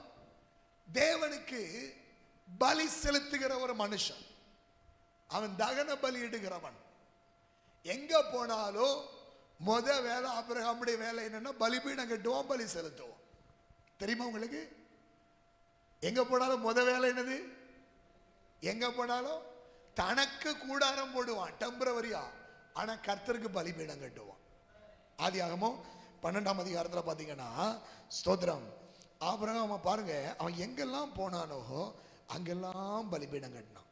தேவனுக்கு பலி செலுத்துகிற ஒரு மனுஷன். அவன் தகன பலியிடுகிறவன். எங்க போனாலும் முத வேலை ஆபிரகாமுடைய வேலை என்னன்னா பலிபீடம் கட்டுவான், பலி செலுத்துவான். தெரியுமா உங்களுக்கு? எங்க போனாலும் முத வேலை என்னது? எங்க போனாலும் தனக்கு கூடாரம் போடுவான் டெம்பரவரியா, ஆனா கர்த்தருக்கு பலிபீடம் கட்டுவான். ஆதியாகமம் 12ஆம் அதிகாரத்துல பாத்தீங்கன்னா, ஸ்தோத்திரம், ஆபிரகாம் பாருங்க, அவன் எங்கெல்லாம் போனானோ அங்கெல்லாம் பலிபீடம் கட்டினான்.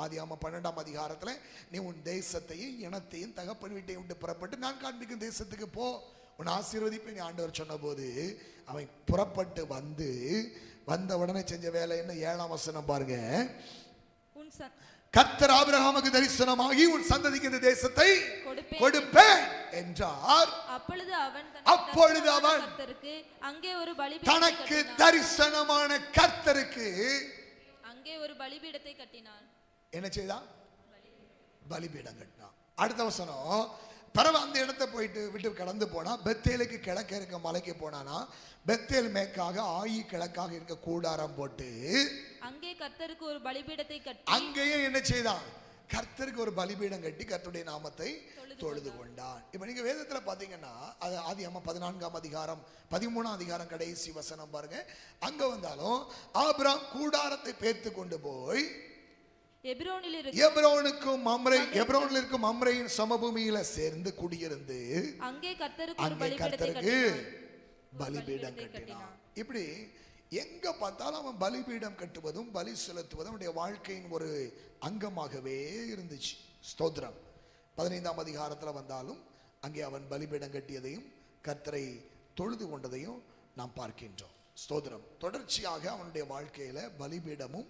ஆதியாகமம் 12ஆம் அதிகாரத்துல, நீ உன் தேசத்தையும் இனத்தையும் தகப்பன் வீட்டையும் விட்டு புறப்பட்டு நான் காண்பிக்கும் தேசத்துக்கு போ, உன் ஆசீர்வதிப்பை ஆண்டவர் சொன்ன போது அவன் புறப்பட்டு வந்த உடனே செஞ்ச வேலை என்ன? 7ஆம் வசனம் பாருங்க. கர்த்தர் ஆபிரகாமுக்கு தரிசனமாகி உன் சந்ததிக்கு இந்த தேசத்தை கொடுப்பேன் என்றார். அப்பொழுது அவன் தனக்கு தரிசனமான கர்த்தருக்கு அங்கே ஒரு பலிபீடத்தை கட்டினான். என்ன செய்தான்? பலிபீடம் கட்டினான். அடுத்த வசனம், பிறகு அந்த இடத்தை போயிட்டு விட்டு கடந்து போனா பெத்தேலுக்கு கிழக்க இருக்க மலைக்கு போனானா, பெத்தேல் மேற்காக ஆயி கிழக்காக இருக்க கூடாரம் போட்டு அங்கே கர்த்தருக்கு ஒரு பலிபீடத்தை கட்டி அங்கேயும் என்ன செய்தான்? கர்த்தருக்கு ஒரு பலிபீடம் கட்டி கர்த்தருடைய நாமத்தை தொழுது கொண்டான். இப்ப நீங்க வேதத்துல பாத்தீங்கன்னா, அது ஆதியாகமம் 14ஆம் அதிகாரம் 13ஆம் அதிகாரம் கடைசி வசனம் பாருங்க. அங்க வந்தாலும் ஆபிரகாம் கூடாரத்தை பேர்த்து கொண்டு போய் எப்ரோனில் இருக்கும் மம்ரேயின் சமபூமியில சேர்ந்து குடியிருந்து அங்கே கர்த்தருக்கு பலிபீடம் கட்டினான். இப்படி எங்க பார்த்தாலும் அவன் பலிபீடம் கட்டுவதும் பலி செலுத்துவதும் அவனுடைய வாழ்க்கையின் ஒரு அங்கமாகவே இருந்துச்சு. ஸ்தோத்திரம். 15ஆம் அதிகாரத்தில் வந்தாலும் அங்கே அவன் பலிபீடம் கட்டியதையும் கர்த்தரை தொழுது கொண்டதையும் நாம் பார்க்கின்றோம். ஸ்தோத்திரம். தொடர்ச்சியாக அவனுடைய வாழ்க்கையில பலிபீடமும்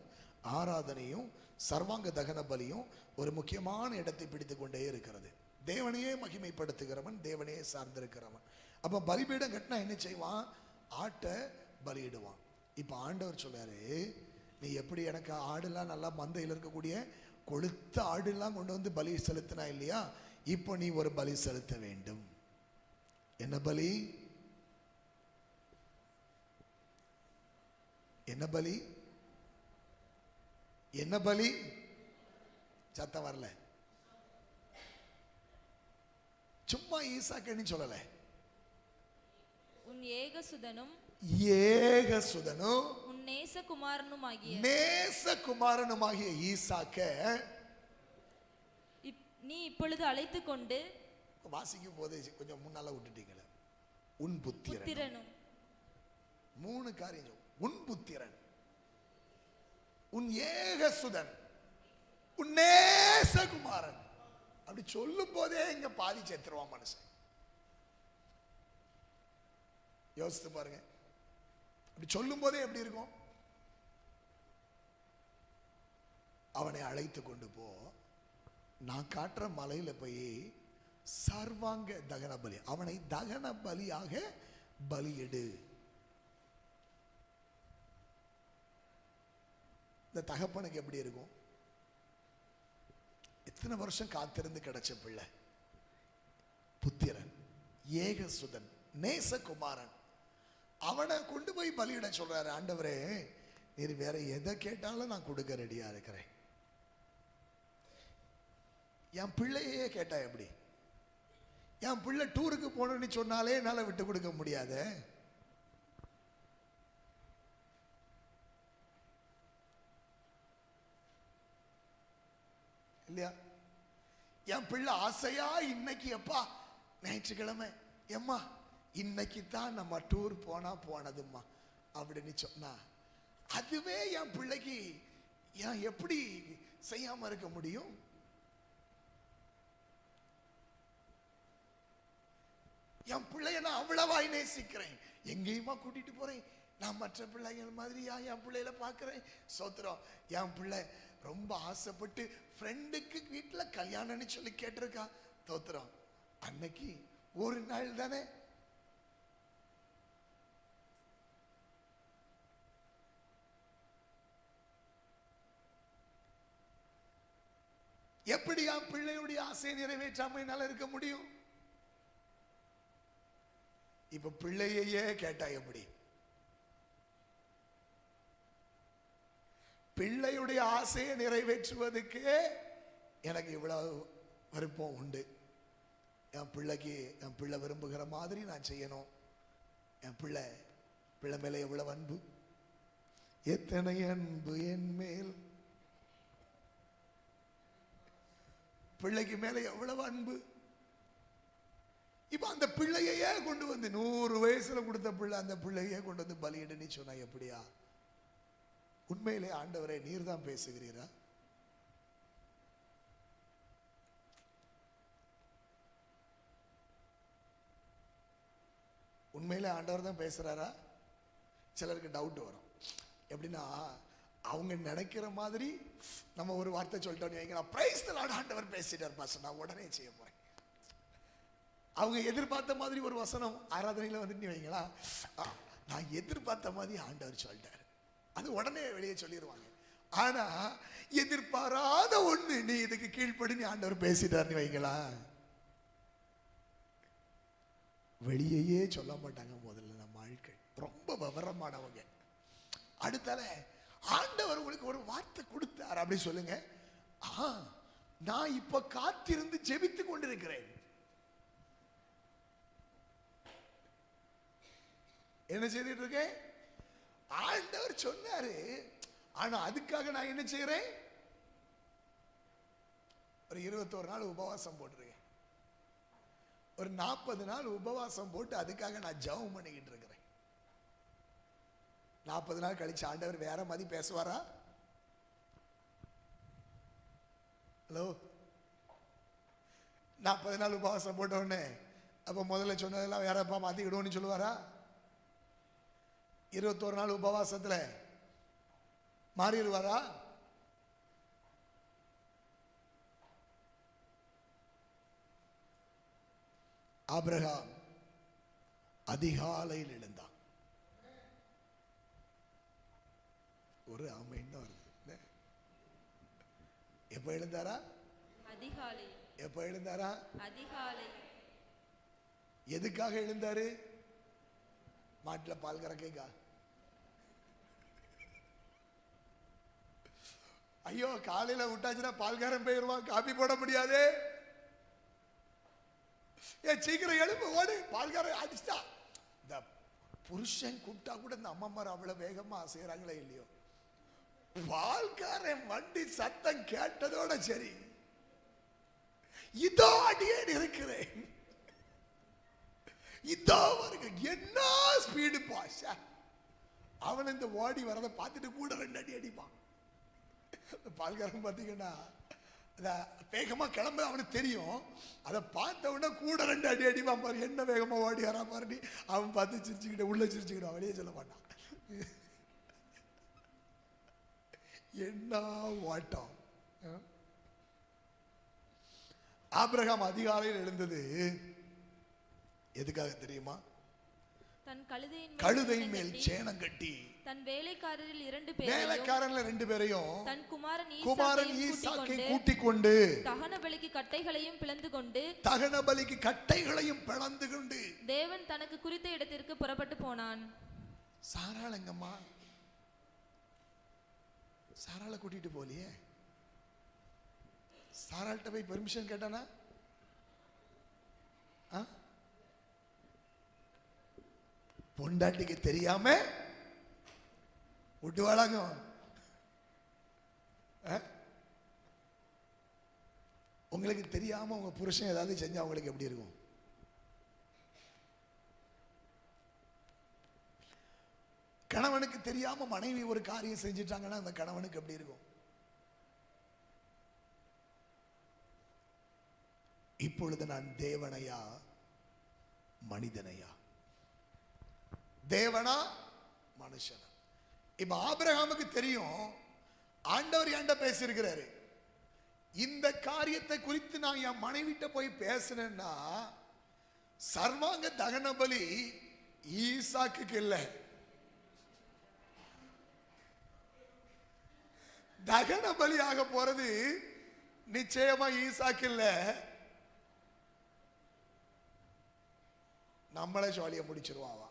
ஆராதனையும் சர்வாங்க தகன பலியும் ஒரு முக்கியமான இடத்தை பிடித்து கொண்டே இருக்கிறது. தேவனையே மகிமைப்படுத்துகிறவன், தேவனையே சார்ந்திருக்கிறவன். அப்ப பலிபீடம் கட்டினா என்ன செய்வான்? ஆட்டை பலியிடுவான். இப்ப ஆண்டவர் சொல்றாரு, நீ எப்படி எனக்கு ஆடுலாம் நல்லா மந்தையில் இருக்கக்கூடிய கொளுத்த ஆடுலாம் கொண்டு வந்து பலி செலுத்தினா இல்லையா, இப்போ நீ ஒரு பலி செலுத்த வேண்டும். என்ன பலி? என்ன பலி? என்ன பலி? சத்தம் வரல. சும்மா ஈசாக்குன்னு சொல்லல. உன் ஏகசுதனும் ஏகசுதனும் உன் நேசகுமாரனுமாகிய நேசகுமாரனுமாகிய ஈசாக்க நீ இப்பொழுது அழைத்து கொண்டு. வாசிக்கும் போது கொஞ்சம் முன்னால விட்டுட்டீங்களே. உன் புத்திரனும். 3 காரியம். உன் புத்திரன், உன் ஏகசுதன், உன் நேசகுமாரன். அப்படி சொல்லும் போதே இங்க பாதி சேர்த்துருவான் மனுஷன். யோசித்து பாருங்க. அப்படி சொல்லும் போதே எப்படி இருக்கும்? அவனை அழைத்து கொண்டு போ, நான் காட்டுற மலையில போய் சர்வாங்க தகன பலி, அவனை தகன பலியாக பலியிடு. இந்த தகப்பனுக்கு எப்படி இருக்கும்? எத்தனை வருஷம் காத்திருந்து கிடைச்ச பிள்ளை, புத்திரன், ஏகசுதன், நேசகுமாரன். அவனை கொண்டு போய் பலியிட சொல்றாரு. ஆண்டவரே, நீர் வேற எதை கேட்டாலும் நான் கொடுக்க ரெடியா இருக்கிறேன். என் பிள்ளையே கேட்டா எப்படி? என் பிள்ளை டூருக்கு போனோன்னு சொன்னாலே என்னால விட்டு கொடுக்க முடியாத. இல்லையா? என் பிள்ளை ஆசையா இன்னைக்கு, எப்பா ஞாயிற்றுக்கிழமை, எம்மா இன்னைக்கு தான் நம்ம டூர் போனா போனதும்மா அப்படின்னு சொன்னா, அதுவே என் பிள்ளைக்கு ஏன் எப்படி செய்யாம இருக்க முடியும்? என் பிள்ளைய நான் அவ்வளவாய் நேசிக்கிறேன், எங்கேயுமா கூட்டிட்டு போறேன். நான் மற்ற பிள்ளைகள் மாதிரியா என் பிள்ளைகளை பார்க்கிறேன். சோத்திரம். என் பிள்ளை ரொம்ப ஆசைப்பட்டு ஃப்ரெண்டுக்கு வீட்டில் கல்யாணம்னு சொல்லி கேட்டிருக்கா. தோத்திரம். அன்னைக்கு ஒரு நாள் தானே. எப்படி என் பிள்ளையுடைய ஆசையை நிறைவேற்றாம என்னால இருக்க முடியும்? இப்ப பிள்ளையே கேட்டா எப்படி? பிள்ளையுடைய ஆசையை நிறைவேற்றுவதற்கு எனக்கு இவ்வளவு விருப்பம் உண்டு. என் பிள்ளைக்கு என் பிள்ளை விரும்புகிற மாதிரி நான் செய்யணும். என் பிள்ளை மேல எவ்வளவு அன்பு, எத்தனை அன்பு என் மேல், பிள்ளைக்கு மேல எவ்வளவு அன்பு. இப்ப அந்த பிள்ளையே கொண்டு வந்து 100 வயசுல கொடுத்த பிள்ளை, அந்த பிள்ளையே கொண்டு வந்து பலியிடுன்னு சொன்னா எப்படியா? உண்மையிலே ஆண்டவரே நீர் தான் பேசுகிறீரா? உண்மையிலே ஆண்டவர் தான் பேசுறாரா? சிலருக்கு டவுட் வரும். எப்படின்னா, அவங்க நினைக்கிற மாதிரி நம்ம ஒரு வார்த்தை சொல்லிட்டோம், பிரைஸ் தி லார்ட், ஆண்டவர் பேசிட்டார் பாஸ்டர், நான் உடனே செய்ய போறேன். அவங்க எதிர்பார்த்த மாதிரி ஒரு வசனம் ஆராதனையில வந்துட்டு வைங்களா, நான் எதிர்பார்த்த மாதிரி ஆண்டவர் சொல்லிட்டார், அது உடனே வெளியே சொல்லிடுவாங்க. ஆனா எதிர்பாராத ஒண்ணு, நீ இதுக்கு கீழ்ப்படி நீ ஆண்டவர் பேசிட்டார்னு வைங்களா, வெளியே சொல்ல மாட்டாங்க. முதல்ல நம்ம ஆட்கள் ரொம்ப விவரமானவங்க. அடுத்தால ஆண்டவர் உங்களுக்கு ஒரு வார்த்தை கொடுத்தார் அப்படி சொல்லுங்க, நான் இப்ப காத்திருந்து ஜெபித்து கொண்டிருக்கிறேன். என்ன செய்துட்டு இருக்கேன்? ஆண்டவர் சொன்னாரு, ஆனா அதுக்காக நான் என்ன செய்யறேன்? ஒரு 21 நாள் உபவாசம் போட்டிருக்கேன். ஒரு 40 நாள் உபவாசம் போட்டு அதுக்காக நான் ஜெபம் பண்ணிக்கிட்டு இருக்கிறேன். 40 நாள் கழிச்சு ஆண்டவர் வேற மாதிரி பேசுவாரா? ஹலோ, 40 நாள் உபவாசம் போட்ட உடனே அப்ப முதல்ல சொன்னதெல்லாம் வேறப்பா மாத்திக்கிடுவோம்னு சொல்லுவாரா? 21 நாள் உபவாசத்துல மாறிடுவாரா? ஆபிரகாம் அதிகாலையில் எழுந்தான். ஒரு ஆமைன்னு தான் வருது. எப்ப எழுந்தாரா? அதிகாலை. எப்ப எழுந்தாரா? அதிகாலை. எதுக்காக எழுந்தாரு? மாட்டுல பால் கறக்கா? ஐயோ காலையில விட்டாச்சுன்னா பால்காரன் போயிருவான், காபி போட முடியாது. ஏன் சீக்கிரம் எழுப்பு, ஓடு, பால்காரன் அடிச்சா. இந்த புருஷன் கூப்பிட்டா கூட இந்த அம்மாமார் அவ்வளவு வேகமா செய்யறாங்களே இல்லையோ, பால்காரன் வண்டி சத்தம் கேட்டதோட சரி, இதோ அடியேன் இருக்கிறேன், இதோ வருங்க, என்ன ஸ்பீடு பாஷா. அவன் இந்த ஓடி வரதை பார்த்துட்டு கூட 2 அடி அடிப்பான். பால்காரன் பார்த்தீங்கன்னா வேகமா கிளம்ப அவனுக்கு தெரியும், அதை பார்த்த உடனே கூட 2 அடி அடிப்பான் பாரு. என்ன வேகமா ஓடி வரா பாரு. அவன் பார்த்து சிரிச்சுக்கிட்ட உள்ள சிரிச்சுக்கிட்டான், வெளியே சொல்ல மாட்டான். என்ன ஓட்டம். ஆபிரகாம் அதிகாலையில் எழுந்தது எதுக்காக தெரியுமா? தன் கழுதையின் மேல் சேணம் கட்டி தன் வேலைக்காரரில் 2 பேரையும் தன் குமாரன் ஈசாக்கை கூட்டிக் கொண்டு தகன பலிக்கு கட்டைகளையும் பிளந்து கொண்டு தேவன் தனக்கு குறித்த இடத்திற்கு புறப்பட்டு போனான். சாராள் எங்கம்மா? சாராளை கூட்டிட்டு போலியே. சாராள்கிட்ட போய் பெர்மிஷன் கேட்டானா? பொண்டாட்டிக்கு தெரியாம விட்டுவாளாங்க. உங்களுக்கு தெரியாம உங்க புருஷன் ஏதாவது செஞ்சா உங்களுக்கு எப்படி இருக்கும்? கணவனுக்கு தெரியாம மனைவி ஒரு காரியம் செஞ்சிட்டாங்கன்னா அந்த கணவனுக்கு எப்படி இருக்கும்? இப்பொழுது நான் தேவனையா மனிதனையா? தேவனா மனுஷனா? இப்ப ஆபிரகாமுக்கு தெரியும் ஆண்டவர் என்கிட்ட பேசியிருக்கிறாரு, இந்த காரியத்தை குறித்து நான் என் மனைவிட்ட போய் பேசினேன்னா சர்வாங்க தகன பலி ஈசாக்கு இல்ல, தகன பலியாக போறது நிச்சயமா ஈசாக்கு இல்ல, நம்மளே ஜாலியா முடிச்சிருவாவா.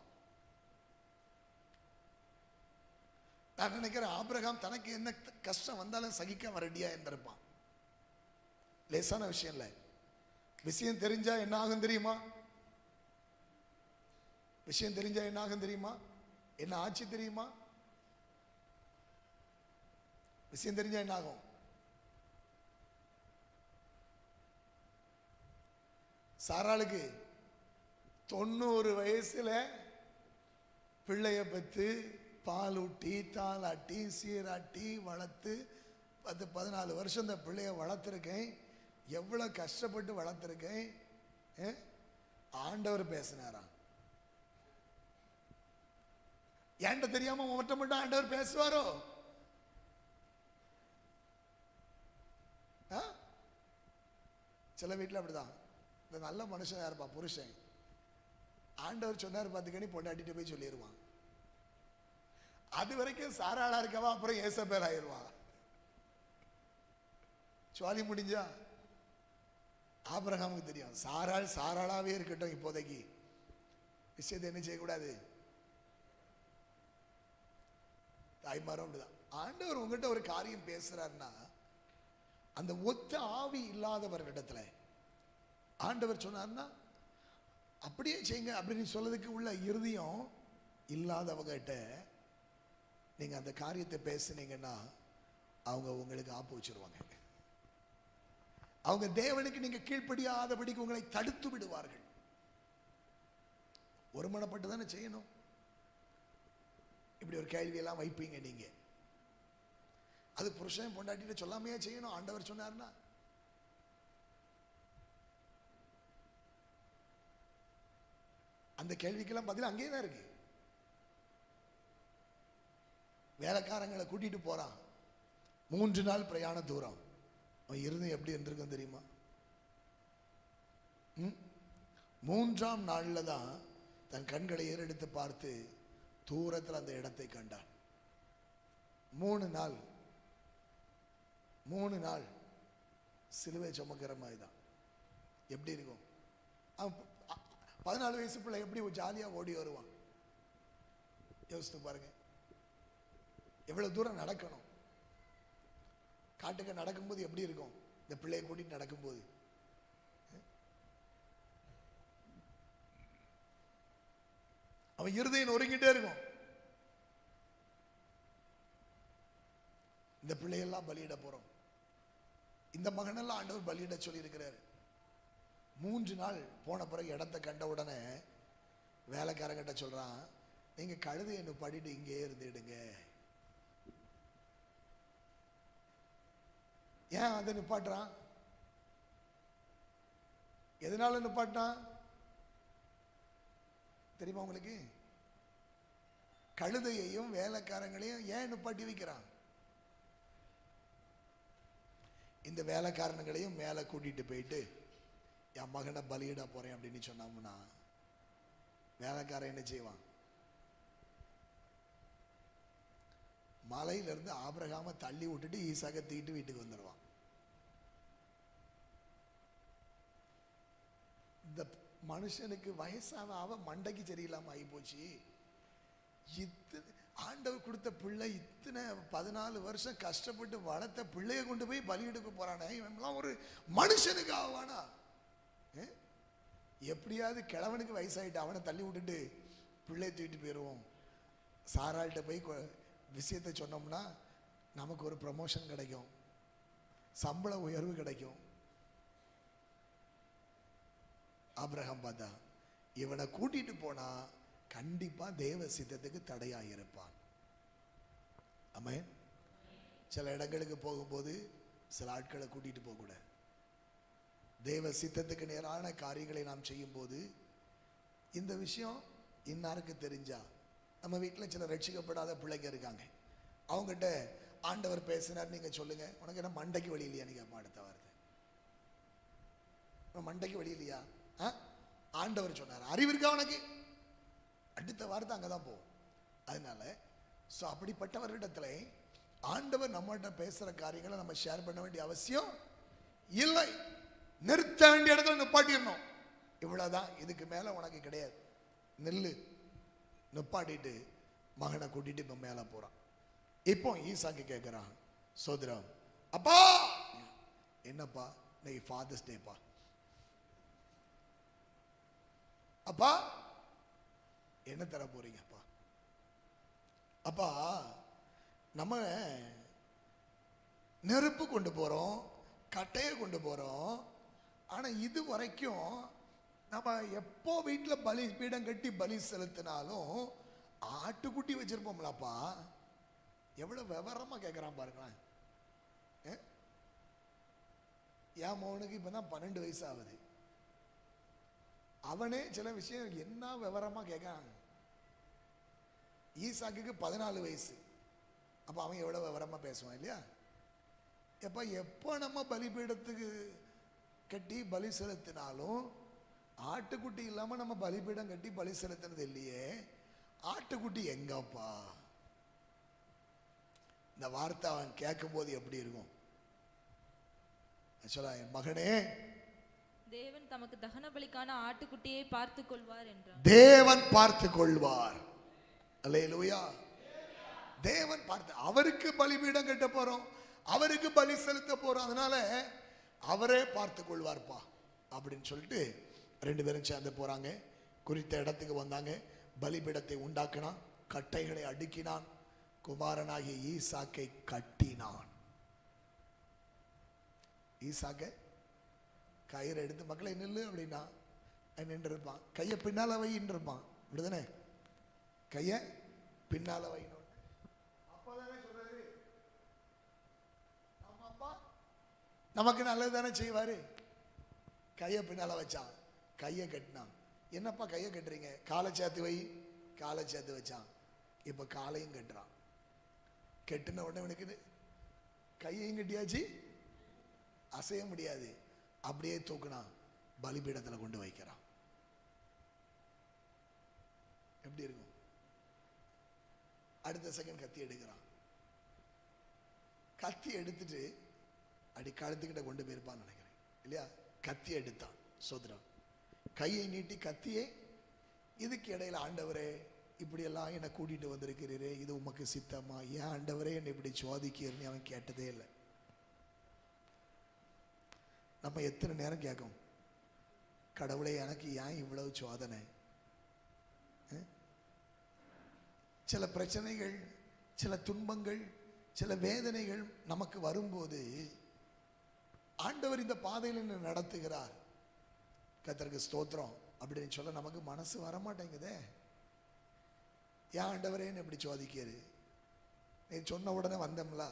நான் நினைக்கிறேன் ஆபிரகாம் தனக்கு என்ன கஷ்டம் வந்தாலும் சகிக்க ரெடியா இருந்திருப்பான். லேசான விஷயம் இல்லை. விஷயம் தெரிஞ்சா என்ன ஆகும் தெரியுமா? விஷயம் தெரிஞ்சா என்ன ஆகும் தெரியுமா? என்ன ஆச்சு தெரியுமா? விஷயம் தெரிஞ்சா என்ன ஆகும்? சாராளுக்கு 90 வயசுல பிள்ளைய பெற்று பால் ஊட்டி தாளாட்டி சீராட்டி வளர்த்து 14 வருஷம் இந்த பிள்ளைய வளர்த்துருக்கேன், எவ்வளவு கஷ்டப்பட்டு வளர்த்துருக்கேன். ஆண்டவர் பேசினாராம். என்கிட்ட தெரியாம மட்டும் ஆண்டவர் பேசுவாரோ? சில வீட்டில் அப்படிதான். இந்த நல்ல மனுஷன் யாருப்பா புருஷன், ஆண்டவர் சொன்னார் பார்த்துக்கணி பொண்டாட்டிட்டு போய் சொல்லிடுவான். அது வரைக்கும் சாராளா இருக்கவா அப்புறம் ஏசபேல் ஆயிடுவா. சுவாலி முடிஞ்சா ஆபிரகாமுக்கு தெரியும் சாராளாவே இருக்கட்டும், இப்போதைக்கு விஷயத்தை என்ன செய்யக்கூடாது. தாய்மாரும் அப்படிதான். ஆண்டவர் உங்ககிட்ட ஒரு காரியம் பேசுறாருன்னா அந்த ஒத்த ஆவி இல்லாதவர்களிடத்துல ஆண்டவர் சொன்னார்னா அப்படியே செய்யுங்க அப்படின்னு சொல்லதுக்கு உள்ள இறுதியும் இல்லாதவங்கிட்ட நீங்க அந்த காரியத்தை பேசுனீங்கன்னா அவங்க உங்களுக்கு ஆப்பு வச்சிருவாங்க. அவங்க தேவனுக்கு நீங்க கீழ்ப்படியாதபடிக்கு உங்களை தடுத்து விடுவார்கள். ஒருமனப்பட்டு தானே செய்யணும். இப்படி ஒரு கேள்வியெல்லாம் வைப்பீங்க நீங்க. அது புருஷன் பொண்டாட்டிட்ட சொல்லாமையா செய்யணும் ஆண்டவர் சொன்னார்னா? அந்த கேள்விக்கெல்லாம் பதில் அங்கேயே தான் இருக்கு. வேலைக்காரங்களை கூட்டிட்டு போறான், 3 நாள் பிரயாண தூரம். அவன் இருந்து எப்படி இருந்திருக்கும் தெரியுமா? மூன்றாம் நாள்ல தான் தன் கண்களை ஏறெடுத்து பார்த்து தூரத்தில் அந்த இடத்தை கண்டான். 3 நாள் சிலுவை சுமக்கிற மாதிரி தான். எப்படி இருக்கும்? அவன் 14 வயசு பிள்ளை எப்படி ஜாலியா ஓடி வருவான்? யோசித்து பாருங்க. எவ்வளவு தூரம் நடக்கணும்? காட்டுக்கு நடக்கும்போது எப்படி இருக்கும் இந்த பிள்ளையை கூட்டிட்டு நடக்கும்போது? அவன் இருதயம் ஒருங்கிட்டே இருக்கும். இந்த பிள்ளையெல்லாம் பலியிட போறோம், இந்த மகனெல்லாம் ஆண்டவர் பலியிட சொல்லி இருக்கிறார். 3 நாள் போன பிறகு இடத்தை கண்ட உடனே வேலைக்காரங்கிட்ட சொல்றான், நீங்க கழுதையை நிப்பாட்டிட்டு இங்கே இருந்துடுங்க. ஏன் அதை நிப்பாட்டுறான்? எதனால நிப்பாட்டான் தெரியுமா உங்களுக்கு? கழுதையையும் வேலைக்காரங்களையும் ஏன் நிப்பாட்டி வைக்கிறான்? இந்த வேலைக்காரங்களையும் மேலே கூட்டிட்டு போயிட்டு என் மகனை பலியிட போறேன் அப்படின்னு சொன்னோம்னா வேலைக்காரன் என்ன செய்வான்? மலையிலிருந்து ஆபிரகாம தள்ளி விட்டுட்டு ஈசாக்க தீட்டு வீட்டுக்கு வந்துடுவான். இந்த மனுஷனுக்கு வயசான மண்டைக்கு சரியில்லாம ஆகி போச்சு. ஆண்டவர் கொடுத்த பிள்ளை இத்தனை 14 வருஷம் கஷ்டப்பட்டு வளர்த்த பிள்ளைய கொண்டு போய் பலி எடுக்க போறானே, இவன்லாம் ஒரு மனுஷனுக்கு ஆவானா? எப்படியாவது கிழவனுக்கு வயசாயிட்டு அவனை தள்ளி விட்டுட்டு பிள்ளைய தூக்கிட்டு போயிடுவோம். சாராள்கிட்ட போய் விஷயத்தை சொன்னோம்னா நமக்கு ஒரு ப்ரமோஷன் கிடைக்கும், சம்பள உயர்வு கிடைக்கும். ஆபிரகாம் பார்த்தா இவனை கூட்டிட்டு போனா கண்டிப்பா தேவ சித்தத்துக்கு தடையா இருப்பான். ஆமென். சில இடங்களுக்கு போகும்போது சில ஆட்களை கூட்டிட்டு போக கூடாது. தேவ சித்தத்துக்கு நேரான காரியங்களை நாம் செய்யும் போது இந்த விஷயம் இன்னாருக்கு தெரிஞ்சா, நம்ம வீட்டில் சில ரட்சிக்கப்படாத பிள்ளைங்க இருக்காங்க, அவங்ககிட்ட ஆண்டவர் பேசினார் நீங்க சொல்லுங்க, உனக்கு என்ன மண்டைக்கு வழி இல்லையா? நீங்க அடுத்த வார்த்தை மண்டைக்கு வழி இல்லையா? ஆண்டவர் சொன்னார், அறிவு இருக்கா உனக்கு? அடுத்த வார்த்தை அங்கதான் போகும். அதனால அப்படிப்பட்டவர்களிடத்துல ஆண்டவர் நம்மகிட்ட பேசுற காரியங்களை நம்ம ஷேர் பண்ண வேண்டிய அவசியம் இல்லை. நிறுத்த வேண்டிய இடத்துல நிப்பாட்டிடணும். இவ்வளவுதான், இதுக்கு மேல உனக்கு கிடையாது. நெல்லு நிப்பாட்டிட்டு மகனை கூட்டிட்டு இப்ப மேல போறான். இப்போ ஈசாக்கு கேட்கிறான், சோதரம் அப்பா. என்னப்பா? இன்னைக்கு ஃபாதர்ஸ் டேப்பா. அப்பா என்ன தர போறீங்க? அப்பா அப்பா நம்ம நெருப்பு கொண்டு போறோம், கட்டையை கொண்டு போறோம். ஆனா இது வரைக்கும் நம்ம எப்போ வீட்டில் பலி பீடம் கட்டி பலி செலுத்தினாலும் ஆட்டுக்குட்டி வச்சிருப்போம்லப்பா. எவ்வளவு விவரமா கேட்கிறான் பாருங்களேன். என் மகனுக்கு இப்பதான் 12 வயசு ஆகுது. அவனே சில விஷயம் என்ன விவரமா கேட்கான். ஈசாக்கு 14 வயசு. அப்ப அவன் எவ்வளவு விவரமா பேசுவான் இல்லையா? எப்போ நம்ம பலிபீடத்துக்கு கட்டி பலி செலுத்தினாலும் ஆட்டுக்குட்டி இல்லாம நம்ம பலிபீடம் கட்டி பலி செலுத்தினது இல்லையே. ஆட்டுக்குட்டி எங்கப்பா? இந்த வார்த்தை அவன் கேட்கும் போது எப்படி இருக்கும்? என் மகனே, தேவன் தமக்கு தகன பலிக்கான ஆட்டுக்குட்டியை பார்த்து கொள்வார் என்றார். தேவன் பார்த்து கொள்வார். அல்லேலூயா. தேவன் பார்த்து, அவருக்கு பலிபீடம் கட்ட போறோம், அவருக்கு பலி செலுத்த போறோம், அதனால அவரே பார்த்து கொள்வார்ப்பா அப்படின்னு சொல்லிட்டு 2 பேரும் சேர்ந்து போறாங்க. குறித்த இடத்துக்கு வந்தாங்க. பலிபீடத்தை உண்டாக்கினான், கட்டைகளை அடுக்கினான், குமாரனாகிய ஈசாக்கை கட்டினான். ஈசாக்க கயிறை எடுத்து மக்களை நில்லு அப்படின்னா நின்று இருப்பான். கையை பின்னால வைன்னு இருப்பான். அப்படிதானே? கைய பின்னால வைன்னு அப்பதானே சொல்றாரு, நம்ம அப்பா நமக்கு நல்லது தானே செய்வாரு. கையை பின்னால வச்சான், கையை கட்டினான். என்னப்பா கையை கட்டுறீங்க? காலை சேர்த்து வை. காலை சேர்த்து வச்சான். இப்ப காலையும் கட்டுறான். கெட்டுன உடனே உனக்கு கையையும் கட்டியாச்சு, அசைய முடியாது. அப்படியே தூக்குனா பலிபீடத்துல கொண்டு வைக்கிறான். எப்படி இருக்கும்? அடுத்த செகண்ட் கத்தி எடுக்கிறான். கத்தி எடுத்துட்டு அடி கழுத்துக்கிட்ட கொண்டு போயிருப்பான்னு நினைக்கிறேன் இல்லையா? கத்தி எடுத்தான். சோதரம் கையை நீட்டி கத்தியே, இதுக்கு இடையில ஆண்டவரே இப்படியெல்லாம் என்னை கூட்டிட்டு வந்திருக்கிறீரே, இது உமக்கு சித்தமா? ஏன் ஆண்டவரே என்னை இப்படி சோதிக்கிறன்னு அவன் கேட்டதே இல்லை. நம்ம எத்தனை நேரம் கேட்கும், கடவுளே எனக்கு ஏன் இவ்வளவு சோதனை? சில பிரச்சனைகள், சில துன்பங்கள், சில வேதனைகள் நமக்கு வரும்போது ஆண்டவர் இந்த பாதையில் என்ன நடத்துகிறார், கர்த்தருக்கு ஸ்தோத்திரம் அப்படின்னு சொல்ல நமக்கு மனசு வரமாட்டேங்குதே. ஏன் ஆண்டவரே இப்படி சோதிக்கிறாரு? நீ சொன்ன உடனே வந்தோம்ல,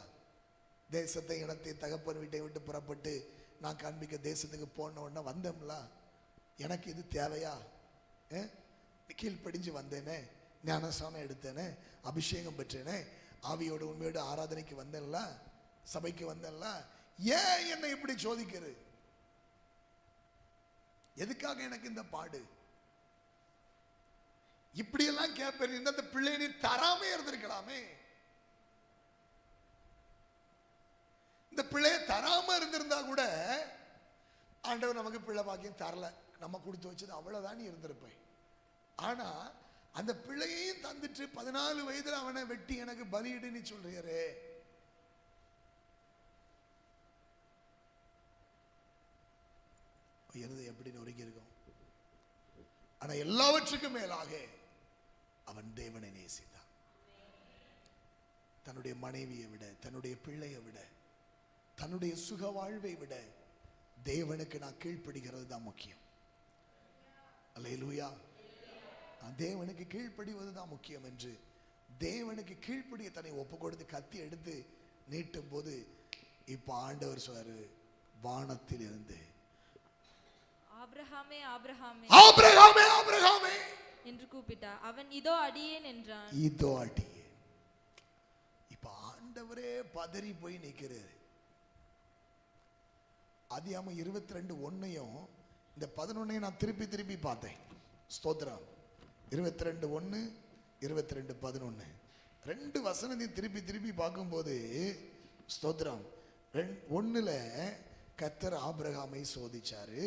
தேசத்தை இனத்தை தகப்பன் வீட்டை விட்டு புறப்பட்டு நான் காண்பிக்க தேசத்துக்கு போன உடனே வந்தோம்ல, எனக்கு இது தேவையா? கீழ்ப்படிஞ்சு வந்தேனே, ஞானஸ்நானம் எடுத்தேனே, அபிஷேகம் பெற்றேனே, ஆவியோட உண்மையோட ஆராதனைக்கு வந்தேன்ல, சபைக்கு வந்தேன்ல, ஏன் என்னை இப்படி சோதிக்கிறது? எதுக்காக எனக்கு இந்த பாடு? இப்படியெல்லாம் கேட்பேன். இந்த பிள்ளையை நீ தராமே இருந்திருக்கலாமே. இந்த பிள்ளையை தராம இருந்திருந்தா கூட ஆண்டவர் நமக்கு பிள்ளை பாக்கியம் தரல, நம்ம கொடுத்து வச்சது அவ்வளவுதான் இருந்திருப்பேன். ஆனா அந்த பிள்ளையையும் தந்துட்டு 14 வயதுல அவனை வெட்டி எனக்கு பலியிடுன்னு சொல்றியாரே, எப்படி நொறுங்கி இருக்கும். ஆனா எல்லாவற்றுக்கும் மேலாக அவன் தேவனை நேசித்தான். தன்னுடைய மனைவியை விட, தன்னுடைய பிள்ளையை விட, தன்னுடைய சுக வாழ்வை விட தேவனுக்கு நான் கீழ்ப்படுகிறது தான் முக்கியம். அல்லேலூயா. தேவனுக்கு கீழ்ப்படிவது தான் முக்கியம் என்று தேவனுக்கு கீழ்ப்படிய தன்னை ஒப்பு கொடுத்து கத்தி எடுத்து நீட்டும் போது இப்ப ஆண்டவர் சொல்றாரு, வானத்தில் இருந்து ஆபிரகாமே ஆபிரகாமே ஆபிரகாமே ஆபிரகாமே என்று கூப்பிட்டார். அவன் இதோ அடியேன் என்றான். இதோ அடியேன். இப்ப ஆண்டவரே பதறி போய் நிற்கிறாரு. ஆதியாகமம் 22:1 இந்த 11 நான் திருப்பி பார்த்தேன். ஸ்தோத்திரம். 22:1 22:11 ரெண்டு வசனத்தையும் திருப்பி பார்க்கும்போது ஸ்தோத்திரம். 1ல கர்த்தர் ஆபிரகாமை சோதிச்சாரு.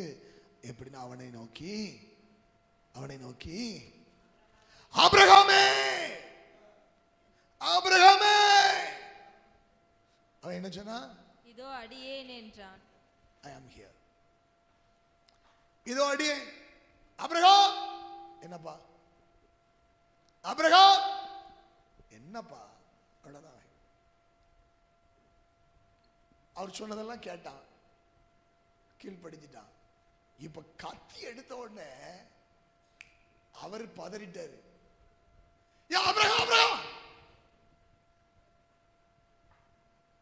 எப்படின்னா அவனை நோக்கி ஆபிரகாமே ஆபிரகாமே, அவன் என்ன சொன்னா? இதோ அடியேன் என்றான். I am here. இதோ அடியேன். ஆபிரகாம் என்னப்பா? ஆபிரகாம் என்னப்பா? அவ்வளவுதான். அவர் சொன்னதெல்லாம் கேட்டான், கீழ்படிஞ்சிட்டான். இப்ப கத்தி எடுத்த உடனே அவர் பதறிட்டாரு.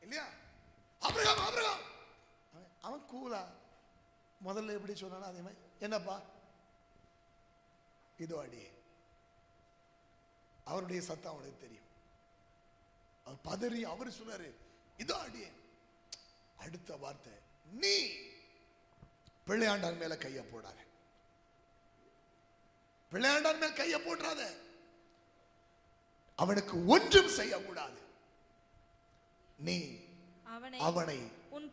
இல்லையா? ஆபிரகாம் அவன் கூலா முதல்ல எப்படி சொன்னானா அதே மாதிரி, என்னப்பா? இதோ அடியே. அவருடைய சத்தம் அவனுக்கு தெரியும். அவர் பதறி அவர் சொன்னாரு, இதோ அடியே. அடுத்த வார்த்தை, நீ பிள்ளையாண்டான் மேல கைய போடாத, பிள்ளையாண்டான் மேல் கைய போடாத, அவனுக்கு ஒன்றும் செய்யக்கூடாது. நீ அவனை உன்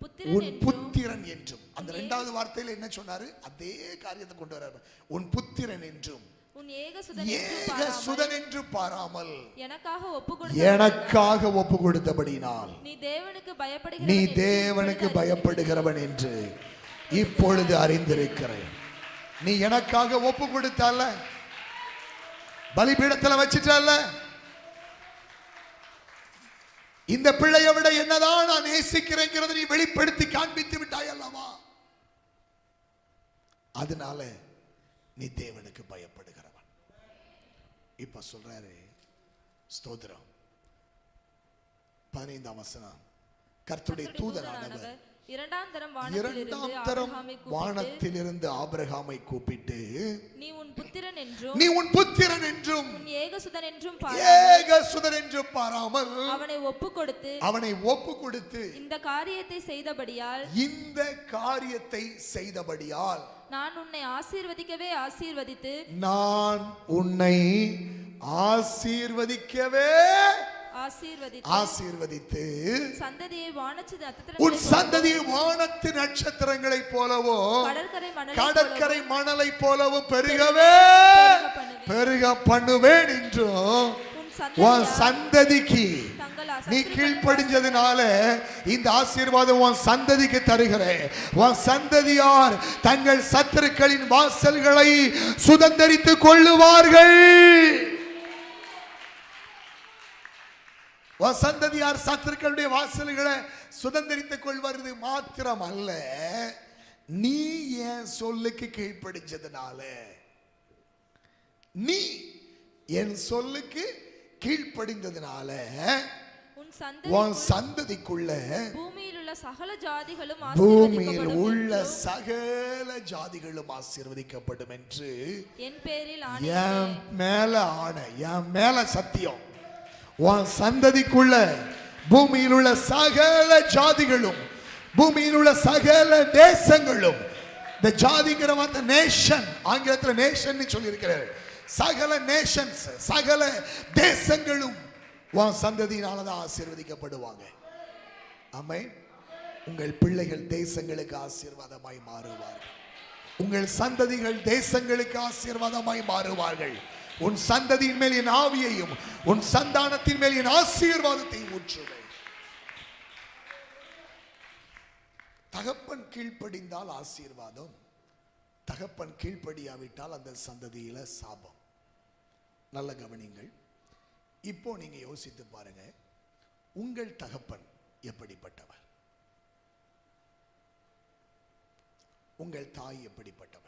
புத்திரன் என்றும். அந்த 2வது வார்த்தையில என்ன சொன்னாரு? அதே காரியத்தை கொண்டு வர, உன் புத்திரன் என்றும் உன் ஏக சுதன் என்று பாராமல் எனக்காக ஒப்பு கொடுத்தபடினால் நீ தேவனுக்கு பயப்படுகிறவன் என்று இப்பொழுது அறிந்திருக்கிறேன். நீ எனக்காக ஒப்பு கொடுத்தால, பலிபீடத்தில் வச்சிட்டால, இந்த பிள்ளையை விட என்னதான் நான் நேசிக்கிறேங்கிறத நீ வெளிப்படுத்தி காண்பித்து விட்டாய் அல்லவா? அதனால நீ தேவனுக்கு பயப்படுகிறவன். இப்ப சொல்றாரு, ஸ்தோத்திரம். 15ஆம் வசனம், கர்த்தருடைய தூதரானவர் இரண்டாம் தரம் வானத்திலிருந்து ஆபிரகாமை கூப்பிட்டு நீ உன் புத்திரன் என்றும் உன் ஏகசுதன் என்றும் பாராமல் அவனை ஒப்பு கொடுத்து இந்த காரியத்தை செய்தபடியால் நான் உன்னை ஆசீர்வதித்து உன் சந்ததியை வானத்து நட்சத்திரங்களைப் போலவோ கடற்கரை மணலை போலவோ பெருக பண்ணுவேன் என்றும் உன் சந்ததிக்கு நீ கீழ்ப்படிஞ்சதுனால இந்த ஆசீர்வாதம் உன் சந்ததிக்கு தருகிறேன். உன் சந்ததியார் தங்கள் சத்துருக்களின் வாசல்களை சுதந்தரித்துக் கொள்ளுவார்கள். சந்ததியார் சத்துருக்களுடைய வாசல்களை சுதந்திரித்துக் கொள்வது மாத்திரம் அல்ல, நீ என் சொல்லுக்கு கீழ்ப்படிஞ்சதுனால, நீ என் சொல்லுக்கு கீழ்ப்படிந்ததுனால உன் சந்ததிக்குள்ள பூமியில் உள்ள சகல ஜாதிகளும் ஆசீர்வதிக்கப்படும் என்று என் பேரில் என் மேல ஆணை, என் மேல சத்தியம். உன் சந்ததிக்குள்ள பூமியில் உள்ள சகல ஜாதிகளும், பூமியில் உள்ள சகல தேசங்களும், இந்த ஜாதிங்கிற வார்த்தை நேஷன், ஆங்கிலத்தில் நேஷன் சொல்லி இருக்கிறார். சகல நேஷன்ஸ், சகல தேசங்களும் உன் சந்ததியினாலதான் ஆசீர்வதிக்கப்படுவாங்க. ஆமென். உங்கள் பிள்ளைகள் தேசங்களுக்கு ஆசீர்வாதமாய் மாறுவார்கள். உங்கள் சந்ததிகள் தேசங்களுக்கு ஆசீர்வாதமாய் மாறுவார்கள். உன் சந்ததியின் மேல் என் ஆவியையும் உன் சந்தானத்தின் மேல் என் ஆசீர்வாதத்தையும் ஊற்றுவேன். தகப்பன் கீழ்ப்படிந்தால் ஆசீர்வாதம், தகப்பன் கீழ்ப்படியாவிட்டால் அந்த சந்ததியில சாபம். நல்ல கவனிங்கள். இப்போ நீங்க யோசித்து பாருங்க, உங்கள் தகப்பன் எப்படிப்பட்டவர்? உங்கள் தாய் எப்படிப்பட்டவர்?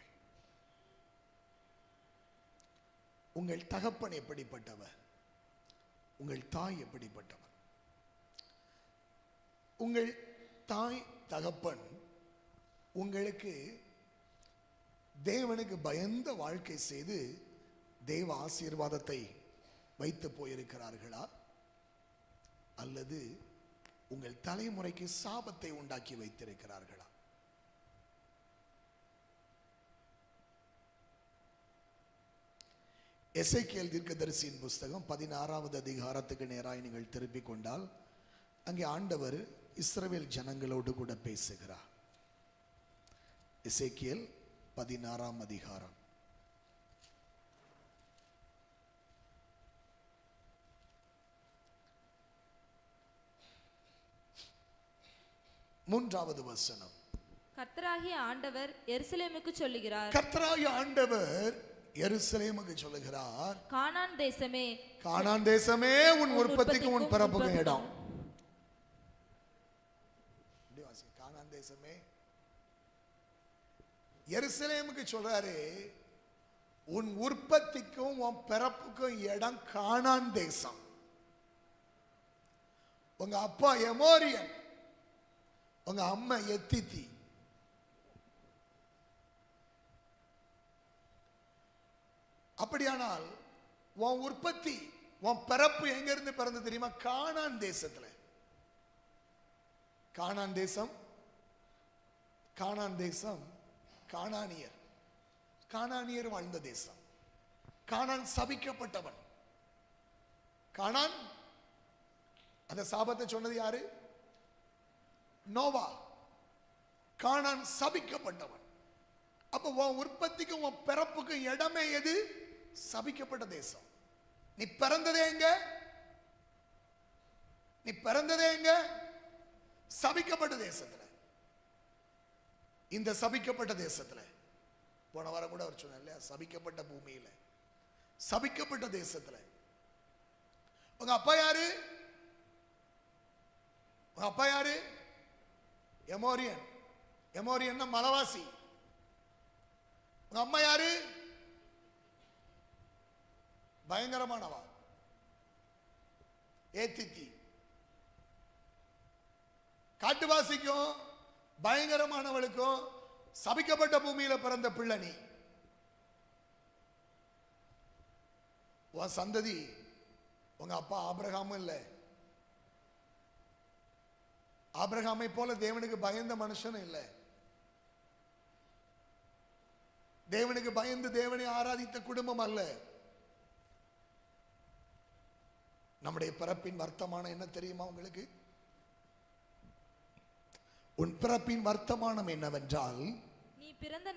உங்கள் தகப்பன் எப்படிப்பட்டவர்? உங்கள் தாய் எப்படிப்பட்டவர்? உங்கள் தாய் தகப்பன் உங்களுக்கு தேவனுக்கு பயந்த வாழ்க்கை செய்து தேவ ஆசீர்வாதத்தை வைத்து போயிருக்கிறார்களா, அல்லது உங்கள் தலைமுறைக்கு சாபத்தை உண்டாக்கி வைத்திருக்கிறார்களா? எசேக்கியேல் தீர்க்கதரிசியின் புஸ்தகம் 16வது அதிகாரத்துக்கு நேராக நீங்கள் திருப்பிக் கொண்டால் அங்கே ஆண்டவர் இஸ்ரவேல் ஜனங்களோடு கூட பேசுகிறார். எசேக்கியேல் 16ஆம் அதிகாரம் 3வது வசனம். கர்த்தராகிய ஆண்டவர் எருசலேமுக்கு சொல்லுகிறார், கர்த்தராகிய ஆண்டவர் எருசலேமுக்கு சொல்லுகிறார், கானான் தேசமே, கானான் தேசமே, உன் உற்பத்திக்கும் உன் பிறப்புக்கும் இடம். கானான் தேசமே, எருசலேமுக்கு சொல்றாரு, உன் உற்பத்திக்கும் உன் பிறப்புக்கும் இடம் கானான் தேசம். உங்க அப்பா எமோரியன், உங்க அம்மா எத்தித்தி. அப்படியானால் உன் உற்பத்தி, உன் பிறப்பு எங்க இருந்து பிறந்து தெரியுமா? கானான் தேசத்துல. கானான் தேசம், கானான் தேசம் கானானியர், கானானியர் வாழ்ந்த தேசம். கானான் சபிக்கப்பட்டவன். கானான், அந்த சாபத்தை சொன்னது யாரு? நோவா. கானான் சபிக்கப்பட்டவன். அப்ப உன் உற்பத்திக்கும் உன் பிறப்புக்கும் இடமே எது? சபிக்கப்பட்ட தேசம். நீ பிறந்ததே எங்க? நீ பிறந்ததே எங்க? சபிக்கப்பட்ட தேசத்துல. இந்த சபிக்கப்பட்ட தேசத்துல, போன வாரம் கூட அவர் சொன்னார் இல்லையா, சபிக்கப்பட்ட பூமியில, சபிக்கப்பட்ட தேசத்துல. உங்க அப்பா யாரு? உங்க அப்பா யாரு? எமோரியன். எமோரியன் மலவாசி. உங்க அம்மா யாரு? பயங்கரமானவா, ஏத்தித்தி. காட்டுவாசிக்கும் பயங்கரமானவளுக்கும் சபிக்கப்பட்ட பூமியில பிறந்த பிள்ளை நீ. உன் சந்ததி உங்க அப்பா ஆபிரகாமும் இல்லை. ஆபிரகாமை போல தேவனுக்கு பயந்த மனுஷனும் இல்லை. தேவனுக்கு பயந்து தேவனை ஆராதித்த குடும்பம் அல்ல. நம்முடைய பிறப்பின் வர்த்தமானம் என்ன தெரியுமா உங்களுக்கு? உன் பிறப்பின் வர்த்தமானம் என்னவென்றால், நீ பிறந்த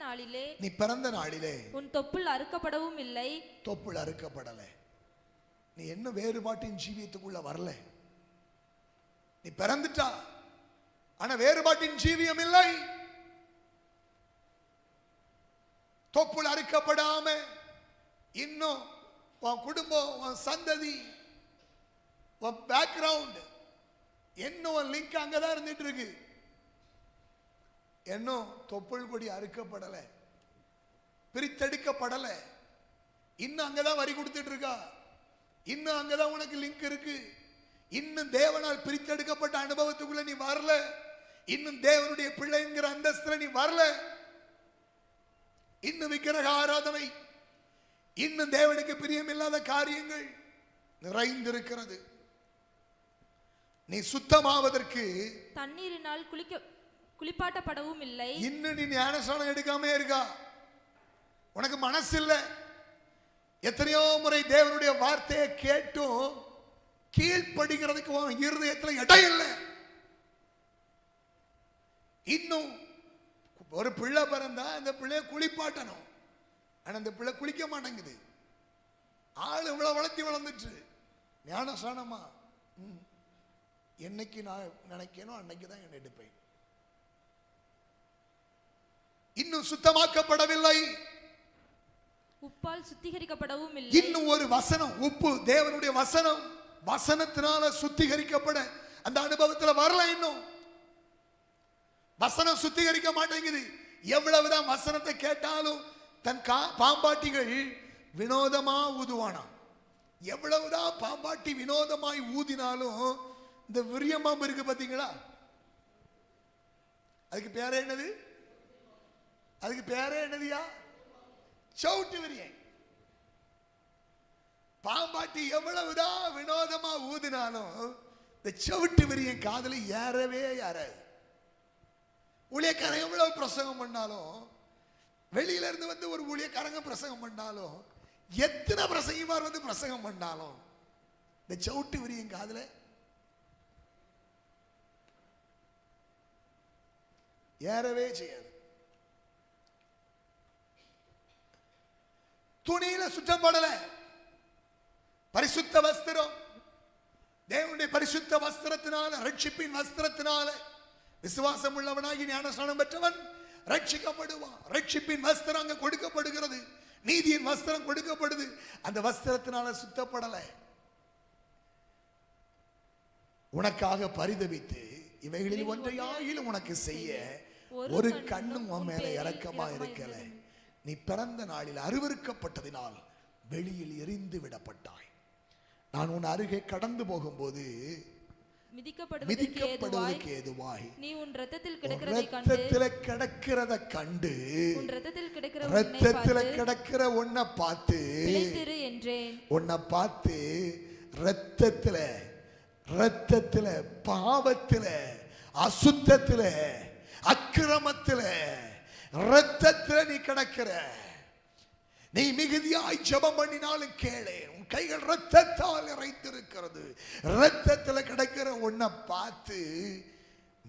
நாளிலே உன் தொப்புள் அறுக்கப்படவும் இல்லை. தொப்புள் அறுக்கப்படல. நீ என்ன வேறுபாட்டின் ஜீவியத்துக்குள்ள வரல. நீ பிறந்துட்டா, ஆனா வேறுபாட்டின் ஜீவியம் இல்லை. தொப்புள் அறுக்கப்படாம இன்னும் உன் குடும்பம், உன் சந்ததி, உன் பேக்ரவுண்ட், இன்னும் லிங்க் அங்கதான் இருந்துட்டு இருக்கு. இன்னும் தொப்புள் கொடி அறுக்கப்படல, பிரித்தெடுக்கப்படல. இன்னும் அங்கதான் வரி கொடுத்துட்டு இருக்கா. இன்னும் அங்கதான் உனக்கு லிங்க் இருக்கு. இன்னும் தேவனால் பிரித்தெடுக்கப்பட்ட அனுபவத்துக்குள்ள நீ வரல. இன்னும் தேவனுடைய பிள்ளைங்கிற அந்தஸ்துல நீ வரல. இன்னும் விக்கிரக ஆராதனை, இன்னும் தேவனுக்கு பிரியமில்லாத காரியங்கள் நிறைந்திருக்கிறது. நீ சுத்தமாவதற்கு தண்ணீரினால் குளிப்பாட்டப்படவும் இல்லை. இன்னும் நீ ஞானஸ்நானம் எடுக்காம இருக்கா. உனக்கு மனசு இல்ல. எத்தனையோ முறை தேவனுடைய வார்த்தையை கேட்டும் கீழ்ப்படுகிறதுக்கு உன் இருதயத்துல இடம் இல்லை. இன்னும் ஒரு பிள்ளை பிறந்தா அந்த பிள்ளைய குளிப்பாட்டணும். ஆனா அந்த பிள்ளை குளிக்க மாட்டேங்குது. ஆள் இவ்வளவு வளர்ந்துட்டு ஞானஸ்நானமா என்னைக்கு நான் நினைக்கணும் அன்னைக்கு தான் என்ன எடுப்பேன். இன்னும் சுத்தமாக்கப்படவில்லை. உப்பால் சுத்திகரிக்கப்படவும் இல்லை. இன்னும் ஒரு வசனம், உப்பு தேவனுடைய வசனம், வசனத்தினால சுத்திகரிக்கப்பட அந்த அனுபவத்துல வரல. இன்னும் வசனம் சுத்திகரிக்க மாட்டேங்குது. எவ்வளவுதான் வசனத்தை கேட்டாலும் தன் பாம்பாட்டிகள் வினோதமா ஊதுவானா. எவ்வளவுதான் பாம்பாட்டி வினோதமாய் ஊதினாலும் இந்த விரியமாம்பு இருக்கு பாத்தீங்களா, அதுக்கு பேரே என்னது? அதுக்கு பேரே என்னதுயா? சவுட்டு விரியன். பாம்பாட்டி எவ்வளவுதான் வினோதமா ஊதினாலும் இந்த சவுட்டு விரியன் காதல ஏறவே ஏறாது. ஊழியக்காரன் எவ்வளவு பிரசங்கம் பண்ணாலும், வெளியில இருந்து வந்து ஒரு ஊழியக்காரங்க பிரசங்கம் பண்ணாலும், எத்தனை பிரசங்கிமார் வந்து பிரசங்கம் பண்ணாலும் இந்த சவுட்டு விரியன் காதல ஏறவே செய்யாது. துணியில சுற்றப்படல. பரிசுத்த வஸ்திரம், தேவனுடைய பரிசுத்த வஸ்திரத்தினால, ரட்சிப்பின் வஸ்திரத்தினால விசுவாசம் உள்ளவனாகி ஞானஸ்நானம் பெற்றவன் ரட்சிக்கப்படுவான். ரட்சிப்பின் வஸ்திரம் அங்க கொடுக்கப்படுகிறது. நீதியின் வஸ்திரம் கொடுக்கப்படுது. அந்த வஸ்திரத்தினால சுத்தப்படல. உனக்காக பரிதபித்து இவைகளில் ஒன்றையாயிலும் உனக்கு செய்ய ஒரு கண்ணும் உன் மேல இரக்கமா இருக்கல. நீ பிறந்த நாளில் அருவருக்கப்பட்டதினால் வெளியில் எரிந்து விடப்பட்டாய். நான் உன் அருகே கடந்து போகும்போது மிதிக்கப்படுவதற்கு ஏதுவாய் நீ உன் இரத்தத்தில் கிடக்கிறத கண்டு இரத்தத்தில் கிடக்கிற உன்னை பார்த்து பிழைத்திரு என்றேன். உன்னை பார்த்து இரத்தத்துல பாவத்துல அசுத்தத்துல அக்கிரமத்துல இரத்தத்துல நீ கிடக்கிற. நீ மிகுதியாய் ஜெபம் பண்ணினாலும் கேளு, உன் கைகள் இரத்தத்தால் இறைத்திருக்கிறது. இரத்தத்தில் கிடக்கிற உன்னை பார்த்து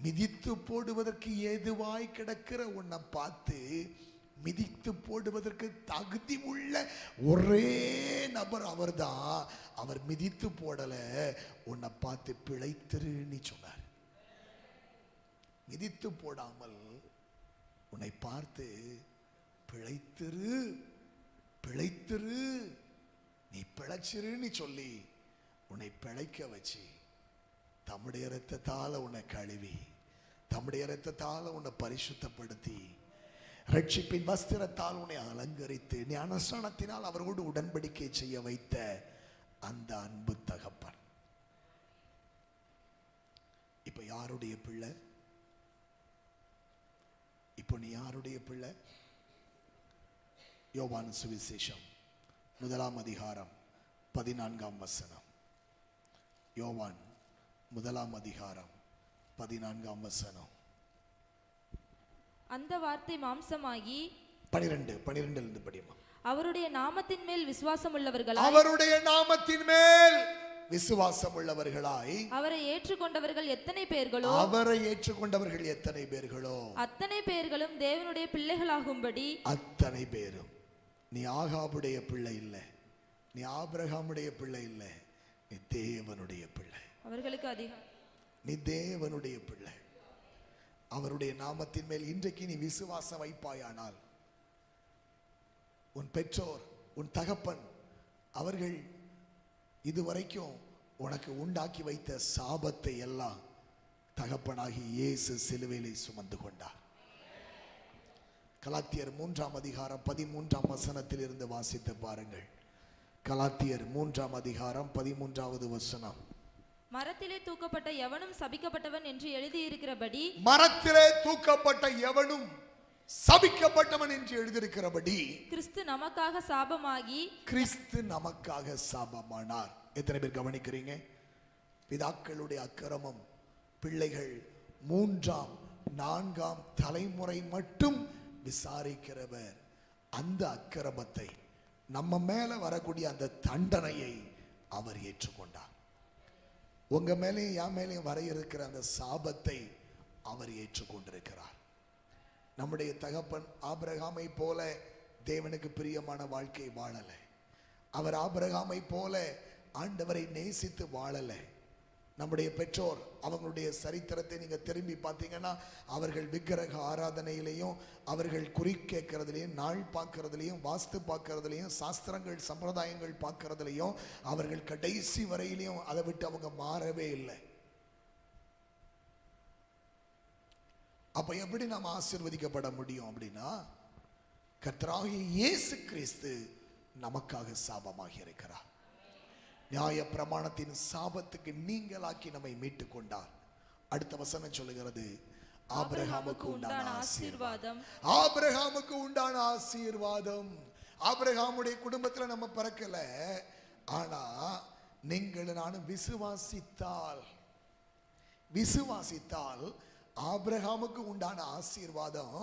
மிதித்து போடுவதற்கு ஏதுவாய் கிடக்கிற உன்னை பார்த்து மிதித்து போடுவதற்கு தகுதி உள்ள ஒரே நபர் அவர்தான். அவர் மிதித்து போடல, உன்னை பார்த்து பிழைத்திருன்னு சொன்னார். மிதித்து போடாமல் உன்னை பார்த்து பிழைத்திரு பிழைத்திரு, நீ பிழைச்சிருன்னு சொல்லி உன்னை பிழைக்க வச்சு தம்முடைய இரத்தத்தால உன்னை கழுவி தம்முடைய இரத்தத்தால உன்னை பரிசுத்தப்படுத்தி ரட்சிப்பின் வஸ்திரத்தால் உன்னை அலங்கரித்து ஞானஸ்நானத்தினால் அவரோடு உடன்படிக்கை செய்ய வைத்த அந்த அன்பு தகப்பன் இப்ப யாருடைய பிள்ளை? நீ யாருடைய பிள்ளை? யோவான் சுவிசேஷம் 1 அதிகாரம் 14 வசனம். யோவான் 1 அதிகாரம் 14 வசனம். அந்த வார்த்தை மாம்சமாகி 12 இருந்து படிமா. அவருடைய நாமத்தின் மேல் விசுவாசம் உள்ளவர்களாய், அவருடைய நாமத்தின் மேல் விசுவாசம் உள்ளவர்களாய், அவரை ஏற்றுக்கொண்டவர்கள் எத்தனை பேர்களோ, அவரை ஏற்றுக்கொண்டவர்கள் எத்தனை பேர்களோ, அத்தனை பேர்களும் தேவனுடைய பிள்ளைகளாகும்படி. அத்தனை பேரும். நீ ஆகாபுடைய பிள்ளை இல்லை, நீ ஆபிரகாமுடைய பிள்ளை இல்லை, நீ தேவனுடைய பிள்ளை. அவர்களுக்கு அதிகம். நீ தேவனுடைய பிள்ளை. அவருடைய நாமத்தின் மேல் இன்றைக்கு நீ விசுவாசம் வைப்பாயானால், உன் பெற்றோர், உன் தகப்பன், அவர்கள் இதுவரைக்கும் உனக்கு உண்டாக்கி வைத்த சாபத்தை எல்லாம் தகப்பனாகி இயேசு சிலுவையிலே சுமந்து கொண்டார். கலாத்தியர் 3 அதிகாரம் 13 வசனத்தில் இருந்து வாசித்து பாருங்கள். கலாத்தியர் 3 அதிகாரம் 13 வசனம். மரத்திலே தூக்கப்பட்ட எவனும் சபிக்கப்பட்டவன் என்று எழுதியிருக்கிறபடி, மரத்திலே தூக்கப்பட்ட எவனும் சபிக்கப்பட்டவன் என்று எழுதியிருக்கிறபடி, கிறிஸ்து நமக்காக சாபமாகி, கிறிஸ்து நமக்காக சாபமானார். எத்தனை பேர் கவனிக்கிறீங்க? பிதாக்களுடைய அக்கிரமம் பிள்ளைகள் 3ஆம் 4ஆம் தலைமுறை மட்டும் விசாரிக்கிறவர் அந்த அக்கிரமத்தை, நம்ம மேல வரக்கூடிய அந்த தண்டனையை அவர் ஏற்றுக்கொண்டார். உங்க மேலேயும் என் மேலேயும் வர இருக்கிற அந்த சாபத்தை அவர் ஏற்றுக்கொண்டிருக்கிறார். நம்முடைய தகப்பன் ஆபிரகாமை போல தேவனுக்கு பிரியமான வாழ்க்கை வாழலை. அவர் ஆபிரகாமை போல ஆண்டவரை நேசித்து வாழலை. நம்முடைய பெற்றோர், அவங்களுடைய சரித்திரத்தை நீங்க திரும்பி பார்த்தீங்கன்னா, அவர்கள் விக்கிரக ஆராதனையிலையும், அவர்கள் குறி கேட்கறதுலையும், நாள் பார்க்கறதுலையும், வாஸ்து பார்க்கறதுலையும், சாஸ்திரங்கள் சம்பிரதாயங்கள் பார்க்கறதுலையும் அவர்கள் கடைசி வரையிலையும் அதை விட்டு அவங்க மாறவே இல்லை. அப்ப எப்படி நாம் ஆசீர்வதிக்கப்பட முடியும் அப்படின்னா, கர்த்தராகிய இயேசு கிறிஸ்து நமக்காக சாபமாகி இருக்கிறார். நியாய பிரமாணத்தின் சாபத்துக்கு நீங்களாக்கி நம்மை மீட்டுக் கொண்டார். அடுத்த வசனம் சொல்லுகிறது, ஆபிரகாமுக்கு உண்டான ஆசீர்வாதம். ஆபிரகாமுக்கு உண்டான ஆசீர்வாதம். ஆபிரகாமுடைய குடும்பத்துல நம்ம பிறக்கல, ஆனா நீங்கள் நானும் விசுவாசித்தால் ஆபிரகாமுக்கு உண்டான ஆசீர்வாதம்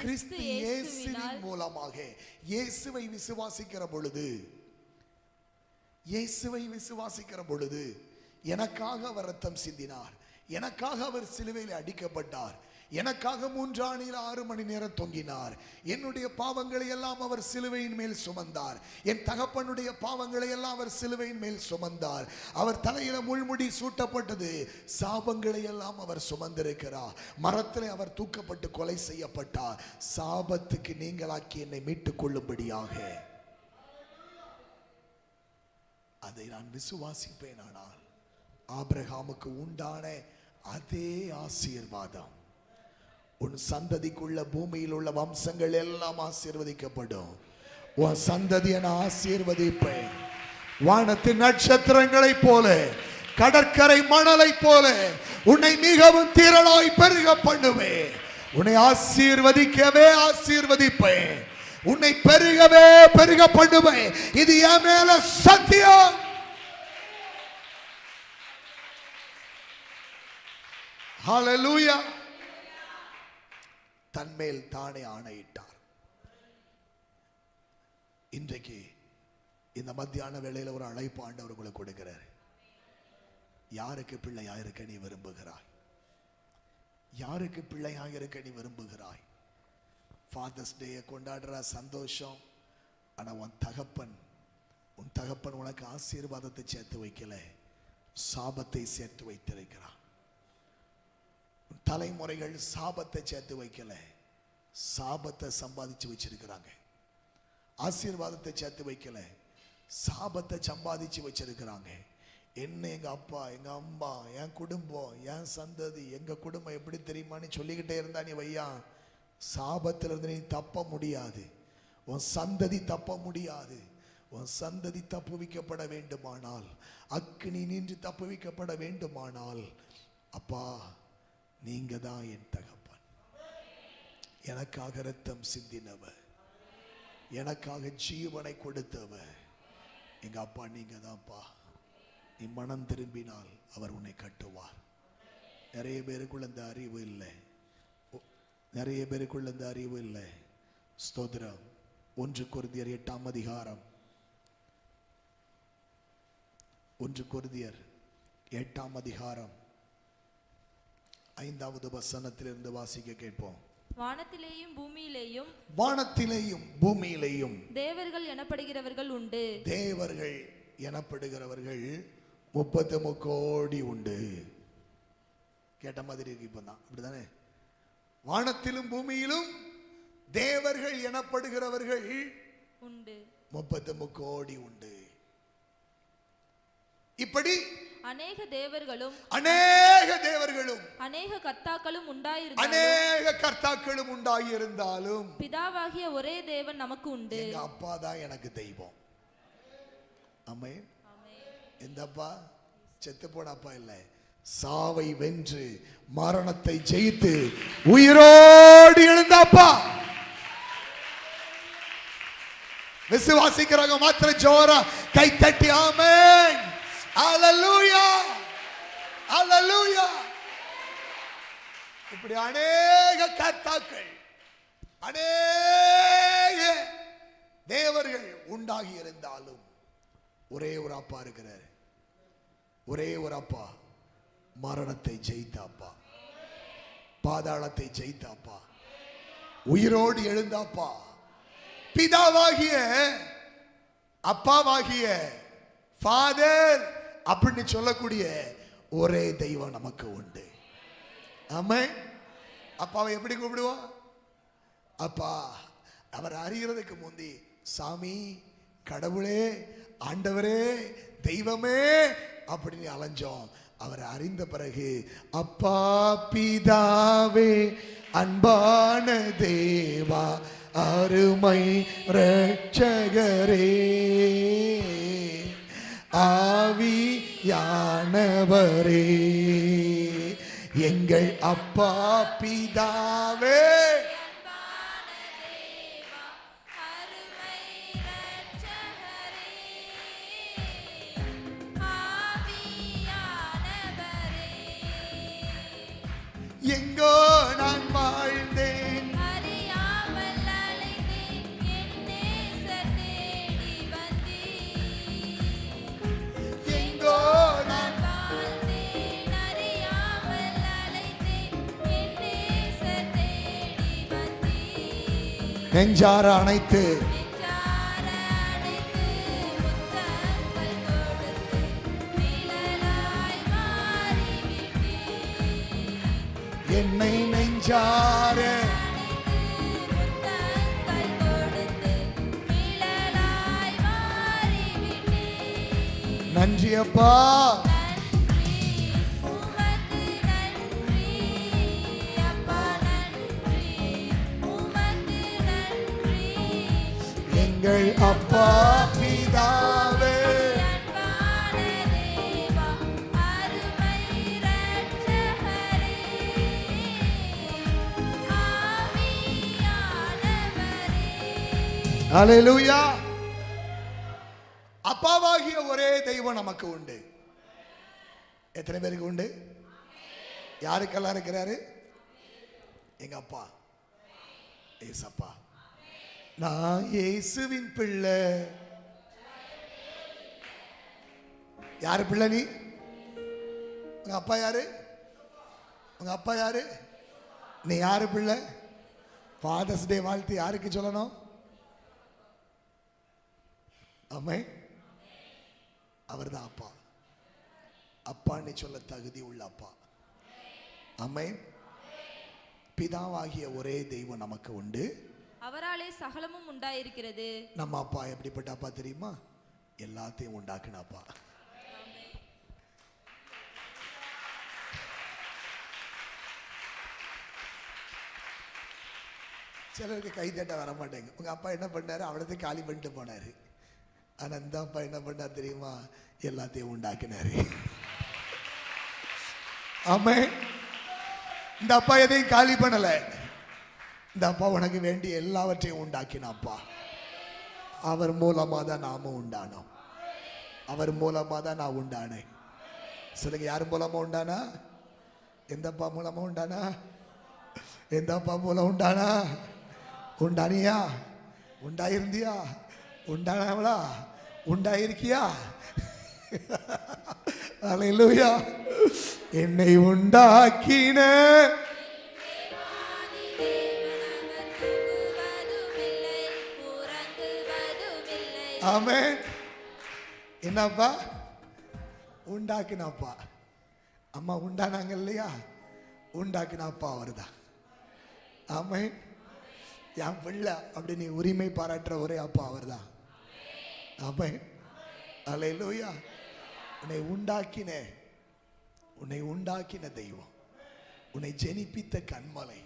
கிறிஸ்து இயேசுவின் மூலமாக. இயேசுவை விசுவாசிக்கிற பொழுது எனக்காக அவர் ரத்தம் சிந்தினார், எனக்காக அவர் சிலுவையில் அடிக்கப்பட்டார், எனக்காக 3 ஆணியில் 6 மணி நேரம் தொங்கினார், என்னுடைய பாவங்களை எல்லாம் அவர் சிலுவையின் மேல் சுமந்தார், என் தகப்பனுடைய பாவங்களை எல்லாம் அவர் சிலுவையின் மேல் சுமந்தார், அவர் தலையில முள்முடி சூட்டப்பட்டது, சாபங்களை எல்லாம் அவர் சுமந்திருக்கிறார், மரத்திலே அவர் தூக்கப்பட்டு கொலை செய்யப்பட்டார், சாபத்துக்கு நீங்களாக்கி என்னை மீட்டுக் கொள்ளும்படியாக. அதை நான் விசுவாசிப்பேன். ஆனால் ஆபிரகாமுக்கு உண்டான அதே ஆசீர்வாதம் உன் சந்ததிக்குள்ள பூமியில் உள்ள வம்சங்கள் எல்லாம் ஆசீர்வதிக்கப்படும். உன் சந்ததியை நான் ஆசீர்வதிப்பேன். வானத்தின் நட்சத்திரங்களை போல, கடற்கரை மணலை போல உன்னை மிகவும் திரளாய் பெருக பண்ணுவேன். உன்னை ஆசீர்வதிப்பேன். உன்னை பெருக பண்ணுவேன். இது என் மேல சத்தியம். ஹல்லேலூயா. தன்மேல் தானே ஆணையிட்டார். இன்றைக்கு இந்த மத்தியான வேளையில ஒரு அழைப்பு ஆண்டவர் உங்களுக்கு கொடுக்கிறார். யாருக்கு பிள்ளையாக இருக்க நீ விரும்புகிறாய்? யாருக்கு பிள்ளையாக இருக்க நீ விரும்புகிறாய்? ஃபாதர்ஸ் டேயை கொண்டாடுற சந்தோஷம். ஆனா உன் தகப்பன் உனக்கு ஆசீர்வாதத்தை சேர்த்து வைக்கல, சாபத்தை சேர்த்து வைத்திருக்கிறான். தலைமுறைகள் சாபத்தை சேர்த்து வைக்கல, சாபத்தை சம்பாதிச்சு வச்சிருக்கிறாங்க. ஆசீர்வாதத்தை சேர்த்து வைக்கல, சாபத்தை சம்பாதிச்சு வச்சிருக்கிறாங்க. என்ன எங்க அப்பா, எங்க அம்மா, என் குடும்பம், என் சந்ததி, எங்க குடும்பம் எப்படி தெரியுமான்னு சொல்லிக்கிட்டே இருந்தா நீ வையா, சாபத்திலிருந்து நீ தப்ப முடியாது. உன் சந்ததி தப்ப முடியாது. உன் சந்ததி தப்புவிக்கப்பட வேண்டுமானால், அக்கினி நின்று தப்புவிக்கப்பட வேண்டுமானால், அப்பா நீங்க தான் என் தகப்பன். எனக்காக இரத்தம் சிந்தினவர், எனக்காக ஜீவனை கொடுத்தவர் எங்க அப்பா. நீங்க தான்ப்பா. நீ மனம் திரும்பினால் அவர் உன்னை கட்டுவார். நிறைய பேருக்குள்ள இந்த அறிவு இல்லை, நிறைய பேருக்குள்ள இந்த அறிவு இல்லை. ஸ்தோத்திரம். 1 கொரிந்தியர் 8ஆம் அதிகாரம், 1 கொரிந்தியர் 8ஆம் அதிகாரம் 5வது வசனத்திலிருந்து வாசிக்க கேட்போம். வானத்திலேயும் பூமியிலேயும், வானத்திலேயும் பூமியிலேயும் தேவர்கள் எனப்படுகிறவர்கள் உண்டு. தேவர்கள் எனப்படுகிறவர்கள் 33 கோடி உண்டு. கேட்ட மாதிரி இருக்கு. இப்பதான் அப்படிதானே? வானத்திலும் பூமியிலும் தேவர்கள் எனப்படுகிறவர்கள் உண்டு, 33 கோடி உண்டு. இப்படி அநேக தேவர்களும் அநேக கர்த்தாக்களும் உண்டாயிருந்தாலும் பிதாவாகிய ஒரே தேவன் நமக்கு உண்டு. எங்க அப்பா தான் எனக்கு தெய்வம். ஆமென். எந்த அப்பா? செத்து போன அப்பா இல்ல, சாவை வென்று மரணத்தை ஜெயித்து உயிரோடு எழுந்த அப்பா. விசுவாசிக்கிறவங்க மாத்திரம் ஜோரா கை தட்டி ஆமென். அல்லேலூயா, அல்லேலூயா. இப்படி அநேக கர்த்தாக்கள், அநேக தேவர்கள் உண்டாகி இருந்தாலும் ஒரே ஒரு அப்பா இருக்கிறார். ஒரே ஒரு அப்பா மரணத்தை ஜெயித்த அப்பா, பாதாளத்தை ஜெயித்த அப்பா, உயிரோடு எழுந்த அப்பா, பிதாவாகிய அப்பாவாகிய ஃபாதர் அப்படின்னு சொல்லக்கூடிய ஒரே தெய்வம் நமக்கு உண்டு. ஆமென். அப்பாவை எப்படி கூப்பிடுவோம்? அப்பா. அவர் அறிகிறதுக்கு முந்தி சாமி, கடவுளே, ஆண்டவரே, தெய்வமே அப்படின்னு அலைஞ்சோம். அவர் அறிந்த பிறகு அப்பா, பிதாவே, அன்பான தேவா, அருமை இரட்சகரே, ஆவியானவரே, எங்கள் அப்பா பிதாவே, எங்கோ நான் வாழ்ந்தேன், அறியாமல் அலைந்தேன், என் நேசர் தேடி வந்தீர். எங்கோ நான் வாழ்ந்தேன், அறியாமல் அலைந்தேன், என் நேசர் தேடி வந்தீர். நெஞ்சார அணைத்து நெஞ்சார அணைத்து முத்தங்கள் கொடுத்து நிழலாய் மாறிவிட்டீர். என்னை நெஞ்சார முத்தங்கள் கொடுத்து நிழலாய் மாறிவிட்டீர். நன்றி அப்பா. நன்றி, உமக்கு நன்றி, அப்பா நன்றி, உமக்கு நன்றி. எங்கள் அப்பா பிதாவே, அன்பான தேவா, அருமை இரட்சகரே, ஆவியானவரே. அல்லேலூயா. அப்பாவாகிய ஒரே தெய்வம் நமக்கு உண்டு. எத்தனை பேருக்கு உண்டு? யாருக்கெல்லாம் இருக்கிறாரு? எங்க அப்பா ஏசப்பா. நான் இயேசுவின் பிள்ளை. யாரு பிள்ளை நீ? உங்க அப்பா யாரு? உங்க அப்பா யாரு? நீ யாரு பிள்ளை? ஃபாதர்ஸ் டே வாழ்த்து யாருக்கு சொல்லணும்? ஆமென். அவர்தான் அப்பா. அப்பான்னு சொல்ல தகுதி உள்ள அப்பா. ஆமென். பிதாவாகிய ஒரே தெய்வம் நமக்கு உண்டு. அவராலே சகலமும் உண்டாயிருக்கிறது. நம்ம அப்பா எப்படிப்பட்ட அப்பா தெரியுமா? எல்லாத்தையும் உண்டாக்குன அப்பா. சிலருக்கு கை தட்ட வர மாட்டேங்க. உங்க அப்பா என்ன பண்ணாரு? அவ்வளோத்தையும் காலி பண்ணிட்டு போனாரு. ஆனா இந்த அப்பா என்ன பண்ணார் தெரியுமா? எல்லாத்தையும் உண்டாக்கினாரு. ஆமென். இந்த அப்பா எதையும் காலி பண்ணல. இந்த அப்பா உனக்கு வேண்டிய எல்லாவற்றையும் உண்டாக்கினாப்பா. அவர் மூலமாக தான் நாம உண்டானோம். அவர் மூலமாக தான் நான் உண்டானேன். சொல்லுங்க, யார் மூலமா உண்டானா? எந்த அப்பா மூலமா உண்டானா? எந்த அப்பா மூலம் உண்டானா? உண்டானியா? உண்டாயிருந்தியா? உண்டானவளா? உண்டாயிருக்கியா? அல்லேலூயா. என்னை உண்டாக்கின ஆமென். என்னப்பா? உண்டாக்கினாப்பா. அம்மா உண்டானாங்க இல்லையா? உண்டாக்கினாப்பா அவர்தான். ஆமென். என் பிள்ளை அப்படி நீ உரிமை பாராட்டுற ஒரே அப்பா அவர்தான். ஆமென். அல்லேலூயா. உன்னை உண்டாக்கின தெய்வம், உன்னை ஜெனிப்பித்த கண்மலை,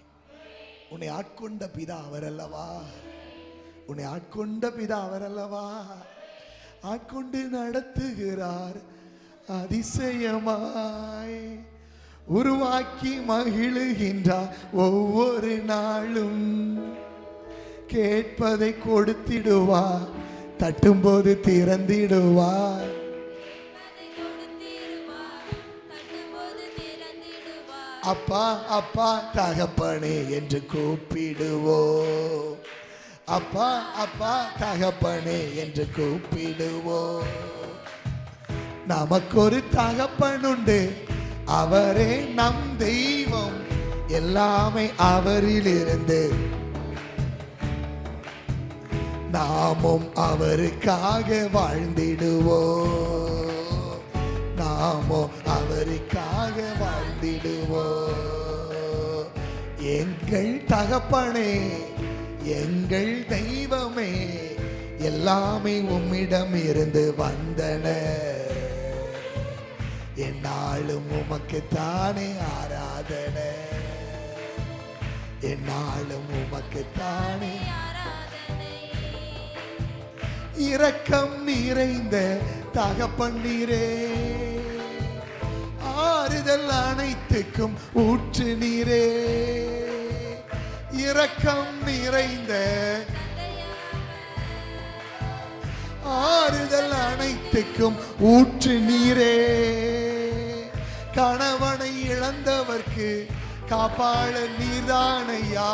உன்னை ஆட்கொண்ட பிதா அவர் அல்லவா? உன்னை ஆட்கொண்ட பிதா அவர் அல்லவா? ஆட்கொண்டு நடத்துகிறார் அதிசயமாய், உருவாக்கி மகிழுகின்றார் ஒவ்வொரு நாளும். கேட்பதை கொடுத்திடுவார், தட்டும்போது திறந்திடுவார். அப்பா அப்பா தகப்பனே என்று கூப்பிடுவோம். அப்பா அப்பா தகப்பனே என்று கூப்பிடுவோம். நமக்கு ஒரு தகப்பன் உண்டு, அவரே நம் தெய்வம். எல்லாமே அவரிலிருந்து, நாமும் அவருக்காக வாழ்ந்திடுவோம். நாமும் அவருக்காக வாழ்ந்திடுவோம். எங்கள் தகப்பனே, எங்கள் தெய்வமே, எல்லாமே உம்மிடம் இருந்து வந்தன. என்னாலும் உமக்குத்தானே ஆராதனை, என்னாலும் உமக்குத்தானே. இரக்கம் நிறைந்த தகப்பன் நீரே, ஆறுதல் அனைத்துக்கும் ஊற்று நீரே. இரக்கம் நிறைந்த, ஆறுதல் அனைத்துக்கும் ஊற்று நீரே. கணவனை இழந்தவர்க்கு காப்பாளர் நீர்தானையா,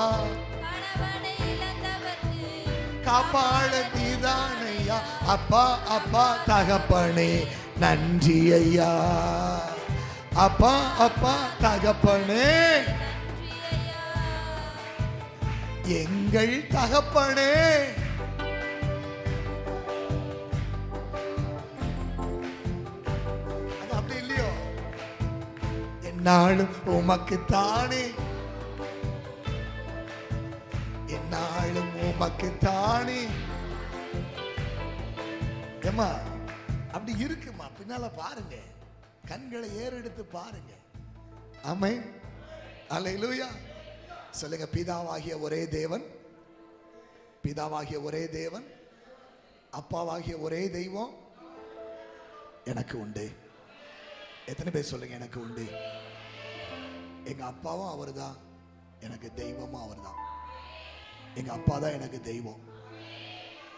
காப்பாளர் நீர்தானையா. அப்பா அப்பா தகப்பனே நன்றி ஐயா. அப்பா அப்பா தகப்பனே, எங்கள் தகப்பனே. அது அப்படி இல்லையோ? என்னாலும் உமக்குத்தானே, என்னாலும் உமக்குத்தானே. ஏம்மா அப்படி இருக்குமா? பின்னால பாருங்க, கண்களை ஏறெடுத்து பாருங்க. ஆமென். அல்லேலூயா. சொல்லுங்க, பிதாவாகிய ஒரே தேவன், பிதாவாகிய ஒரே தேவன், அப்பாவாகிய ஒரே தெய்வம் எனக்கு உண்டு. எத்தனை பேர் சொல்லுங்க எனக்கு உண்டு? எங்க அப்பாவும் அவர்தான், எனக்கு தெய்வமும் அவர்தான். எங்க அப்பா தான் எனக்கு தெய்வம்,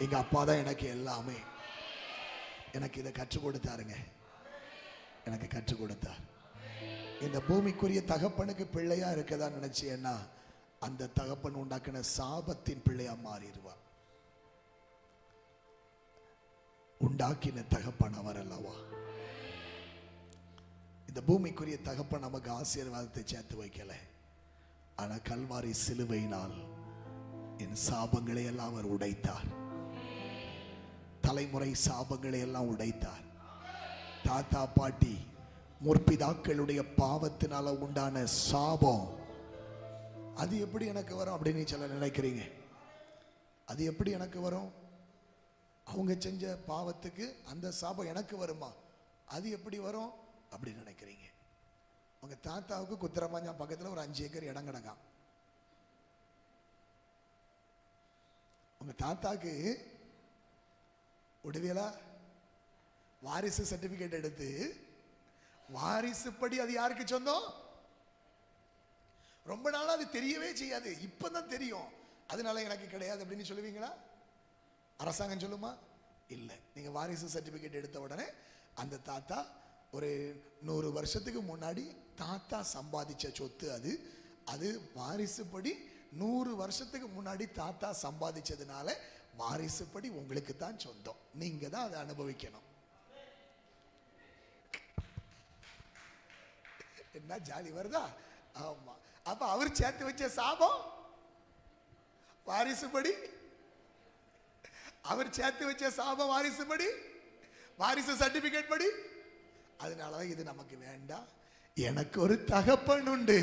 எங்க அப்பா தான் எனக்கு எல்லாமே. எனக்கு இதை கற்றுக் கொடுத்தாருங்க, எனக்கு கற்றுக் கொடுத்தார். இந்த பூமிக்குரிய தகப்பனுக்கு பிள்ளையா இருக்கதா நினைச்சேன்னா, அந்த தகப்பன் உண்டாக்கின சாபத்தின் பிள்ளையா மாறிடுவா. உண்டாக்கின தகப்பன் அவர் அல்லவா? இந்த பூமிக்குரிய தகப்பன் நமக்கு ஆசீர்வாதத்தை சேர்த்து வைக்கல, ஆனா கல்வாரி சிலுவையினால் என் சாபங்களை எல்லாம் அவர் உடைத்தார். தலைமுறை சாபங்களை எல்லாம் உடைத்தார். தாத்தா பாட்டி முற்பிதாக்களுடைய பாவத்தினால உண்டான சாபம், அது எப்படி எனக்கு வரும் அப்படின்னு சில நினைக்கிறீங்க. அது எப்படி எனக்கு வரும்? அவங்க செஞ்ச பாவத்துக்கு அந்த சாபம் எனக்கு வருமா? அது எப்படி வரும் அப்படின்னு நினைக்கிறீங்க. உங்க தாத்தாவுக்கு குத்திரமாஞ்சா பக்கத்துல ஒரு 5 ஏக்கர் இடம் கிடக்கான். உங்க தாத்தாக்கு ஒடுவியலா வாரிசு சர்டிபிகேட் எடுத்து, வாரிசு படி அது யாருக்கு சொந்தம்? ரொம்ப நாளா அது தெரியவே செய்யாது, இப்பதான் தெரியும், அதனால எனக்கு கிடையாது அப்படின்னு சொல்லுவீங்களா? அரசாங்கம் சொல்லுமா? இல்லை. நீங்க வாரிசு சர்டிபிகேட் எடுத்த உடனே அந்த தாத்தா ஒரு 100 வருஷத்துக்கு முன்னாடி தாத்தா சம்பாதிச்ச சொத்து அது, அது வாரிசுப்படி 100 வருஷத்துக்கு முன்னாடி தாத்தா சம்பாதிச்சதுனால வாரிசுப்படி உங்களுக்கு தான் சொந்தம், நீங்க தான் அதை அனுபவிக்கணும். என்ன ஜாலி வருதா? ஆமா. அப்ப அவர் சேர்த்து வச்ச சாபம் வாரிசுபடி, அவர் சேர்த்து வச்ச சாபம் வாரிசுபடி, வாரிசு சர்டிபிகேட் படி. அதனாலதான் இது நமக்கு வேண்டாம். எனக்கு ஒரு தகப்பன் உண்டு,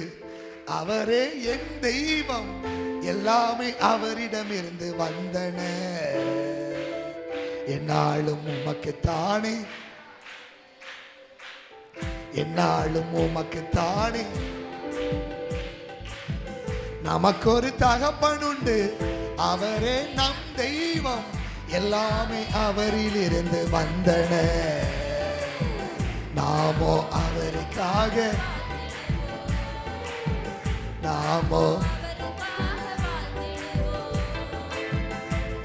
அவரே என் தெய்வம், எல்லாமே அவரிடமிருந்து வந்தன, என்னாலும் உமக்கு தானே, என்னாலும் உமக்கு தானே. நமக்கு ஒரு தகப்பன் உண்டு, அவரே நம் தெய்வம், எல்லாமே அவரில் இருந்து வந்தன, நாமோ அவருக்காக, நாமோ.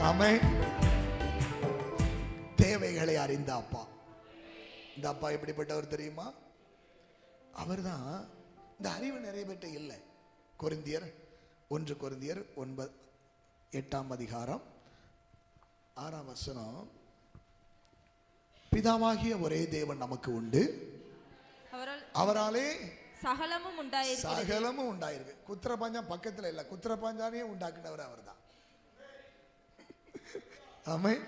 ஆமென். தேவைகளை அறிந்த அப்பா. இந்த அப்பா எப்படிப்பட்டவர் தெரியுமா? அவர்தான் இந்த அறிவு நிறைய பேர்ட்ட இல்லை. கொரிந்தியர் 1 கொரிந்தியர் 8ஆம் அதிகாரம் 6ஆம் வசனம், பிதாவாகிய ஒரே தேவன் நமக்கு உண்டு, அவராலே சகலமும் உண்டாயிருக்கு. சகலமும் உண்டாயிருக்கு. குத்திரபாஞ்சான் பக்கத்துல இல்ல, குத்திரபாஞ்சானையே உண்டாக்குனவர் அவர்தான். ஆமென்.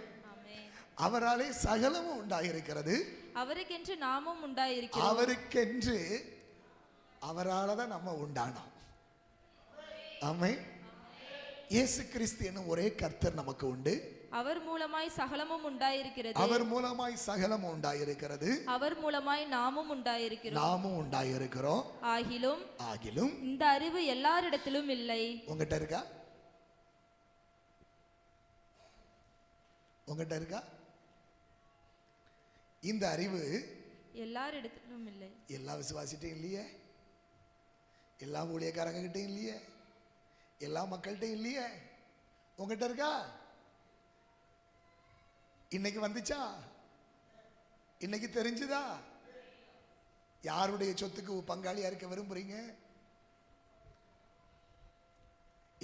அவராலே சகலமும் உண்டாயிருக்கிறது, அவருக்கென்று நாமும் உண்டாயிருக்கிறோம். அவருக்கென்று, அவரால தான் நம்ம உண்டானோம். ஆமென். இயேசு கிறிஸ்து என்னும் ஒரே கர்த்தர் நமக்கு உண்டு, அவர் மூலமாய் சகலமும் உண்டாயிருக்கிறது, அவர் மூலமாய் சகலமும் உண்டாயிருக்கிறது, அவர் மூலமாய் நாமும் உண்டாயிருக்கிறோம், நாமும் உண்டாயிருக்கிறோம். ஆகிலும் இந்த அறிவு எல்லாரிடத்திலும் இல்லை. உங்ககிட்ட இருக்கா? உங்ககிட்ட இருக்கா? இந்த அறிவு எல்லாரிடத்திலும் இல்லை. எல்லா விசுவாசிட்டையும் இல்லையே, எல்லா ஊழியக்காரங்க கிட்டையும் இல்லையே, எல்லா மக்கள்கிட்டையும் இல்லையே. உங்ககிட்ட இருக்கா? இன்னைக்கு வந்துச்சா? இன்னைக்கு தெரிஞ்சுதா? யாருடைய சொத்துக்கு பங்காளியா இருக்க விரும்புறீங்க?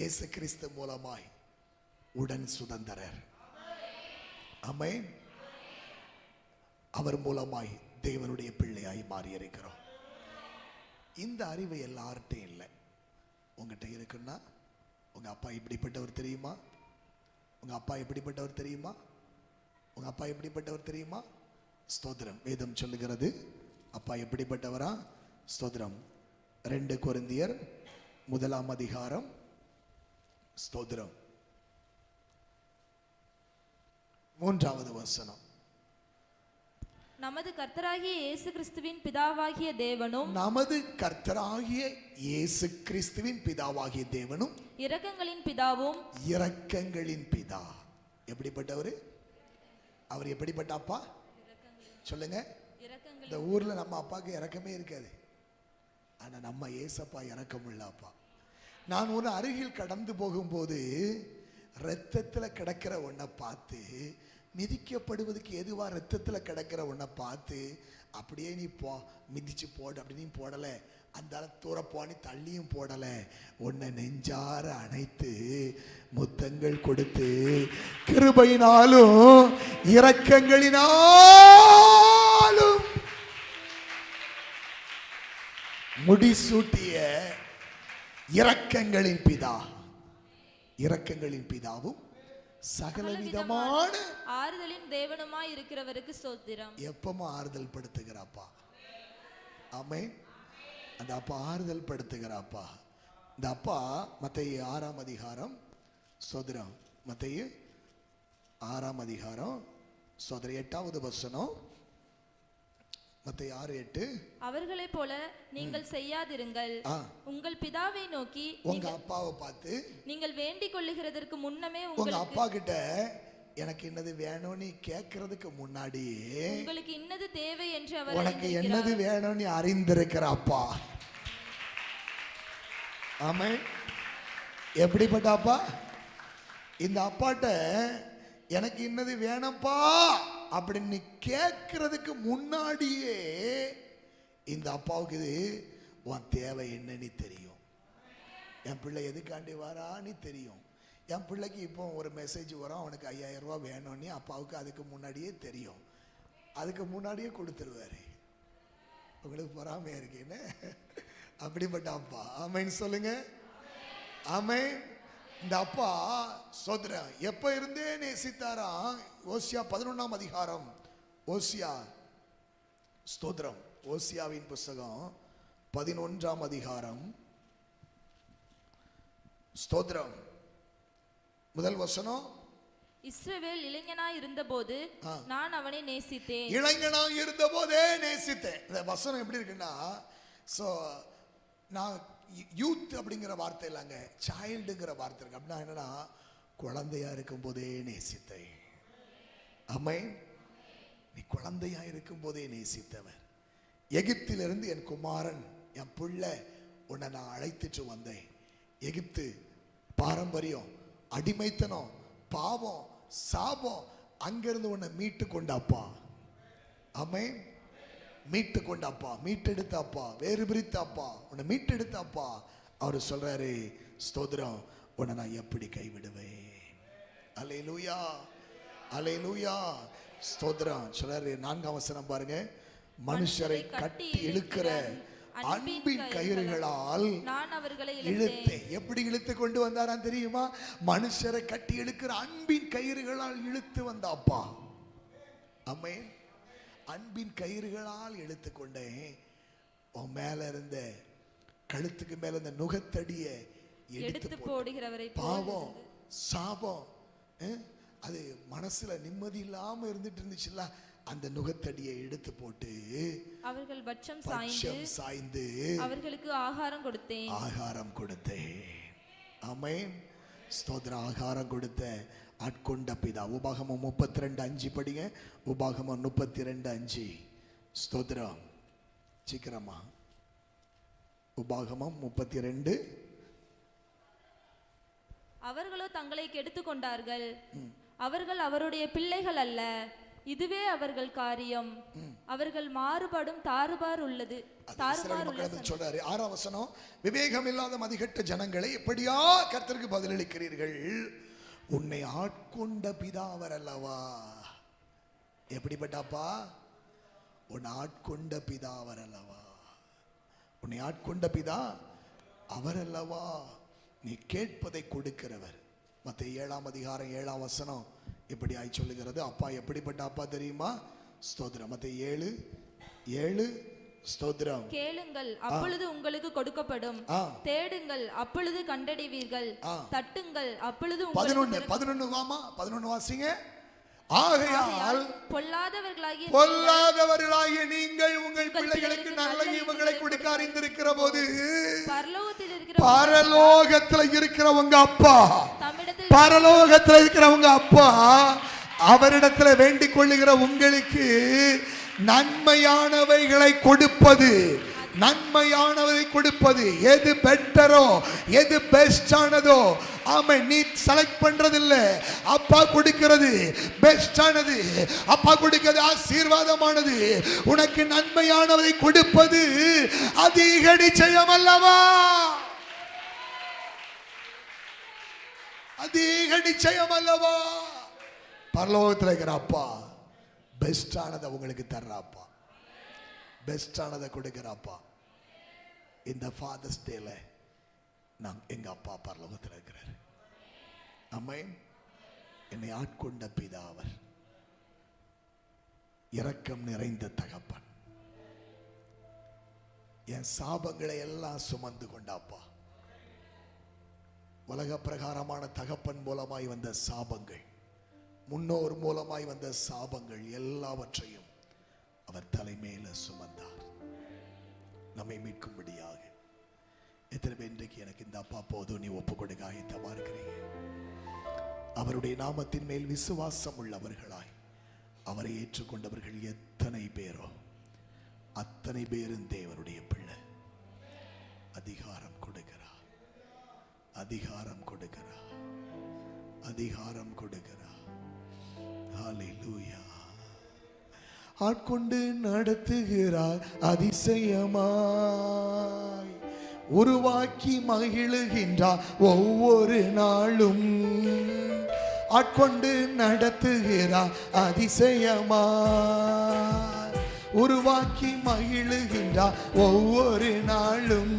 இயேசு கிறிஸ்து மூலமாய் உடன் சுதந்திரர். ஆமென். அவர் மூலமாய் தேவனுடைய பிள்ளையாய் மாறி இருக்கிறோம். இந்த அறிவு எல்லார்ட்டையும் இல்லை. உங்ககிட்ட இருக்குன்னா, உங்க அப்பா இப்படிப்பட்டவர் தெரியுமா? உங்க அப்பா எப்படிப்பட்டவர் தெரியுமா? உங்க அப்பா எப்படிப்பட்டவர் தெரியுமா? ஸ்தோத்திரம். வேதம் சொல்லுகிறது அப்பா எப்படிப்பட்டவரா? ஸ்தோத்திரம். 2 கொரிந்தியர் 1ஆம் அதிகாரம், ஸ்தோத்திரம், 3வது வசனம். நமது கர்த்தராகிய இயேசு கிறிஸ்துவின் பிதாவாகிய தேவனும், நமது கர்த்தராகிய இயேசு கிறிஸ்துவின் பிதாவாகிய தேவனும், இரக்கங்களின் பிதாவும், இரக்கங்களின் பிதா. எப்படிப்பட்டவர்? அவர் எப்படிப்பட்ட அப்பா சொல்லுங்க. இந்த ஊர்ல நம்ம அப்பாவுக்கு இரக்கமே இருக்காது, ஆனா நம்ம ஏசப்பா இரக்கமுள்ள அப்பா. நான் ஒரு அருகில் கடந்து போகும்போது ரத்தத்துல கிடக்கிற ஒன்றை பார்த்து, மிதிக்கப்படுவதற்கு எதுவா ரத்தத்துல கிடக்கிற ஒன்றை பார்த்து, அப்படியே நீ மிதிச்சு போடு அப்படின்னு போடல, அந்த தூர போனி தள்ளியும் போடல, உன்னை நெஞ்சார அணைத்து முத்தங்கள் கொடுத்து கிருபையினாலும் இரக்கங்களினாலும் முடிசூட்டிய இரக்கங்களின் பிதா, இரக்கங்களின் பிதாவும் சகலவிதமான ஆறுதலின் தேவனுமாய் இருக்கிறவருக்கு ஸ்தோத்திரம். எப்பவும் ஆறுதல் படுத்துகிறாப்பா. ஆமென். அந்த அப்பா ஆறுதல் படுத்துகிறாப்பா. இந்த அப்பா மத்தேயு 6ஆம் அதிகாரம், ஸ்தோத்திரம், மத்தேயு 6ஆம் அதிகாரம், ஸ்தோத்திரம், 8வது வசனம். மத்தேயு 6:8. அவர்களைப் போல நீங்கள் செய்யாதிருங்கள், உங்கள் பிதாவை நோக்கி, உங்க அப்பாவை பார்த்து நீங்கள் வேண்டிக் கொள்ளுகிறதற்கு முன்னமே உங்க அப்பா கிட்ட எனக்கு என்னது வேணும்னு கேட்கறதுக்கு முன்னாடி உங்களுக்கு இன்னது தேவை என்று அவர் உனக்கு என்னது வேணும்னு அறிந்திருக்கிற அப்பா. ஆமென். எப்படிப்பட்ட அப்பா? இந்த அப்பாட்ட எனக்கு இன்னது வேணப்பா அப்படின்னு கேட்கறதுக்கு முன்னாடியே இந்த அப்பாவுக்கு இது உன் தேவை என்னன்னு தெரியும். என் பிள்ளை எதுக்காண்டி வரான்னு தெரியும். என் பிள்ளைக்கு இப்போ ஒரு மெசேஜ் வரும், அவனுக்கு 5000 ரூபாய் வேணும்னு அப்பாவுக்கு அதுக்கு முன்னாடியே தெரியும். அதுக்கு முன்னாடியே கொடுத்துருவாரு. உங்களுக்கு பொறாமையா இருக்கேன்னு அப்படிப்பட்ட அப்பா. ஆமென் சொல்லுங்க. ஆமென். இந்த அப்பா சோதரன் எப்ப இருந்தே நேசித்தாராம். ஓசியா 11ஆம் அதிகாரம், ஓசியா ஸ்தோத்திரம், ஓசியாவின் புஸ்தகம் 11ஆம் அதிகாரம், ஸ்தோத்திரம், முதல் வசனம். இஸ்ரவேல் இளைஞனாய் இருந்தபோது நான் அவனை நேசித்தேன். இளைஞனாய் இருந்த போதே நேசித்தேன். இந்த வசனம் எப்படி இருக்குன்னா, சோ நான் யூத் அப்படிங்கிற வார்த்தை இல்லைங்க, சைல்டுங்கிற வார்த்தை இருக்கு. அப்படின்னா என்னன்னா, குழந்தையா இருக்கும் போதே நேசித்தேன். ஆமென். நீ குழந்தையா இருக்கும் போதே நேசித்தவர். எகிப்திலிருந்து என் குமாரன், என் பிள்ளை, உன்னை நான் அழைத்துட்டு வந்தேன். எகிப்து பாரம்பரியம், அடிமைத்தனம், பாவம், சாபம், அங்கிருந்து உன்னை மீட்டு கொண்டாப்பா. ஆமென். மீட்டு கொண்டாப்பா, மீட்டெடுத்தாப்பா, வேறு பிரித்தாப்பா, உன்னை மீட்டெடுத்தாப்பா. அவர் சொல்றாரு, ஸ்தோத்திரம், உன்னை நான் எப்படி கைவிடுவேன்? அல்லேலூயா, அல்லேலூயா, ஸ்தோத்திரம். சொல்றாரு 4ஆம் வசனம் பாருங்க. மனுஷரை கட்டி இழுக்கிற அன்பின் கயிறுகளால் நான் அவர்களை இழுத்தேன். எப்படி இழுத்து கொண்டு வந்தாராம் தெரியுமா? மனுஷரை கட்டி இழுக்கிற அன்பின் கயிறுகளால் இழுத்து வந்தாப்பா. ஆமென். அன்பின் கயிறுகளால் இழுத்து கொண்டேன். உன் மேல இருந்த கழுத்துக்கு மேல இருந்த நுகத்தடிய எடுத்து போடுகிறவரை, பாவம், சாபம், அது மனசுல நிம்மதி இல்லாம இருந்துட்டு இருந்துச்சுல்ல, அந்த நுகத்தடியை எடுத்து போட்டு அவர்கள் பட்சம் சாய்ந்து அவர்களுக்கு ஆகாரம் கொடுத்தேன். ஆகாரம் கொடுத்தேன். ஆமென். ஸ்தோத்திர. ஆகாரம் கொடுத்த ஆட்கொண்ட பிதா. உபாகமம் 32:5 படிங்க. உபாகமம் 32:5. ஸ்தோத்திரம். சீக்கிரமா. உபாகமம் 32. அவர்களோ தங்களை கெடுத்துக் கொண்டார்கள், அவர்கள் அவருடைய பிள்ளைகள் அல்ல, இதுவே அவர்கள் காரியம். அவர்கள் மாறுபடும் தாறுபார் உள்ளது. சொல்றாரு 6ஆம் வசனம். விவேகம் இல்லாத மதிகட்ட ஜனங்களை எப்படியா கர்த்தருக்கு பதிலளிக்கிறீர்கள்? உன்னை ஆட்கொண்ட பிதா அவர் அல்லவா. எப்படிப்பட்டாப்பா? உன்னை ஆட்கொண்ட பிதா அவர் அல்லவா. உன்னை ஆட்கொண்ட பிதா அவர் அல்லவா. நீ கேட்பதை கொடுக்கிறவர். மத்தேயு 7ஆம் அதிகாரம் 7ஆம் வசனம் இப்படி ஆய் சொல்லுகிறது. அப்பா எப்படிப்பட்ட அப்பா தெரியுமா? ஸ்தோத்திரம். மத்தேயு 7:7. ஸ்தோத்திரம். கேளுங்கள், அப்பொழுது உங்களுக்கு கொடுக்கப்படும். தேடுங்கள், அப்பொழுது கண்டடைவீர்கள். தட்டுங்கள், அப்பொழுது 11 வாமா, 11 வாசிங்க. ஆகையால் பொல்லாதவர்களாகிய நீங்கள் உங்கள் பிள்ளைகளுக்கு நல்ல ஈவுகளை கொடுக்க அறிந்திருக்கிற போது பரலோகத்தில் இருக்கிறவங்க அப்பா, பரலோகத்தில் இருக்கிறவங்க அப்பா அவரிடத்துல வேண்டிக் கொள்ளுகிற உங்களுக்கு நன்மையானவைகளை கொடுப்பது, நன்மையானவை கொடுப்பது. எது பெட்டரோ, எது பெஸ்டானதோ, ஆமா, நீ செலக்ட் பண்றது இல்ல, அப்பா கொடுக்கிறது பெஸ்டானது. அப்பா கொடுக்கிறது ஆசீர்வாதமானது. உனக்கு நன்மையானதை கொடுப்பது அதிக நிச்சயம் அல்லவா? அதிக நிச்சயம் அல்லவா? பரலோகத்தில் இருக்கிற அப்பா பெஸ்டானதை உங்களுக்கு தர்றாப்பா, பெஸ்டானதை கொடுக்கிறாப்பா. இந்த ஃபாதர்ஸ் டேல நான் எங்க அப்பா பரலோகத்தில் இருக்கிறார். ஆமென். என்னை ஆட்கொண்ட பிதா அவர், இரக்கம் நிறைந்த தகப்பன். என் சாபங்களை எல்லாம் சுமந்து கொண்டாப்பா. உலக பிரகாரமான தகப்பன் மூலமாய் வந்த சாபங்கள், முன்னோர் மூலமாய் வந்த சாபங்கள் எல்லாவற்றையும் அவர் தலைமையில சுமந்தார் நம்மை மீட்கும்படியாக. எத்தனை பேர் இன்றைக்கு எனக்கு இந்த அப்பா போதும் நீ ஒப்பு கொடுக்க ஆயத்தமா இருக்கிறீங்க? அவருடைய நாமத்தின் மேல் விசுவாசம் உள்ளவர்களாய் அவரை ஏற்றுக்கொண்டவர்கள் எத்தனை பேரோ அத்தனை பேரும் தேவனுடைய பிள்ளை. அதிகாரம் கொடுக்கிறார். அதிகாரம் கொடுக்கிறார், அதிகாரம் கொடுக்கிறார். ஹல்லேலூயா. ஆட்கொண்டு நடத்துகிறார், அதிசயமாய் உருவாக்கி மகிழுகின்றார் ஒவ்வொரு நாளும். ஆட்கொண்டு நடத்துகிறார், அதிசயமாய் உருவாக்கி மகிழுகின்றார் ஒவ்வொரு நாளும்.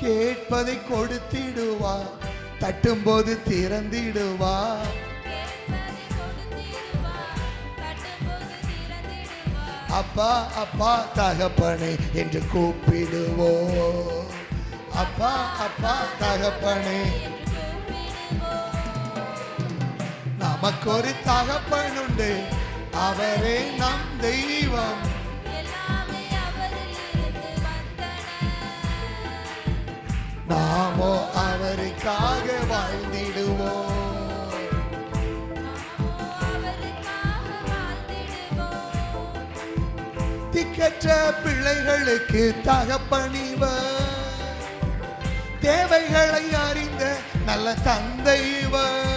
கேட்பதை கொடுத்திடுவார், தட்டும்போது திறந்திடுவார். அப்பா அப்பா தகப்பனே என்று கூப்பிடுவோம். அப்பா அப்பா தகப்பனே. நமக்கு ஒரு தகப்பன் உண்டு, அவரே நம் தெய்வம். நாமோ அவருக்காக வாழ்ந்திடுவோம். திக்கற்ற பிள்ளைகளுக்கு தகப்பனிவர், தேவைகளை அறிந்த நல்ல தந்தைவர்.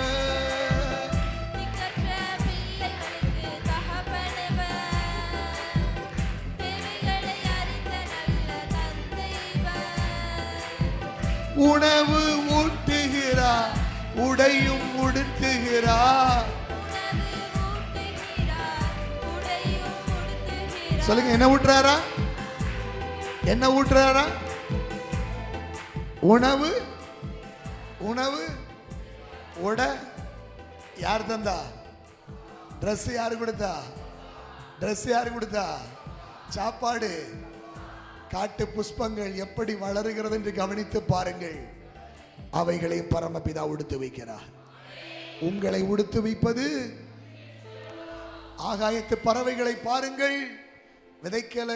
உணவு ஊட்டுகிறார், உடையும் உடுத்துகிறார். சொல்லுங்க, என்ன ஊட்டுறாரா? என்ன ஊட்டுறாரா? உணவு, உணவு, உடை. யார் தந்தா? ட்ரெஸ் யாரு கொடுத்தா? ட்ரெஸ் யாரு கொடுத்தா? சாப்பாடு. காட்டு புஷ்பங்கள் எப்படி வளருகிறது என்று கவனித்து பாருங்கள். அவைகளையும் பரமபிதா உடுத்து வைக்கிறார். உங்களை உடுத்து வைப்பது. ஆகாயத்து பறவைகளை பாருங்கள், விதைக்கல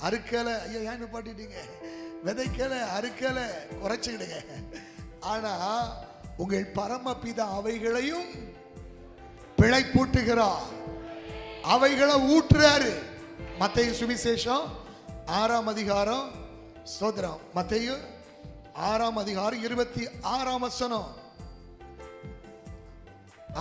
அறுக்கல. ஐயா ஏன்னு பாட்டிட்டீங்க? விதைக்கல அறுக்கல, குறைச்சிக்கிடுங்க. ஆனா உங்கள் பரமபிதா அவைகளையும் பிழைப்பூட்டுகிறார், அவைகளை ஊற்றுறாரு. மத்தேயு சுவிசேஷம் 6ஆம் அதிகாரம், ஸ்தோத்திரம், மத்தேயு 6ஆம் அதிகாரம் 26ஆம் வசனம்.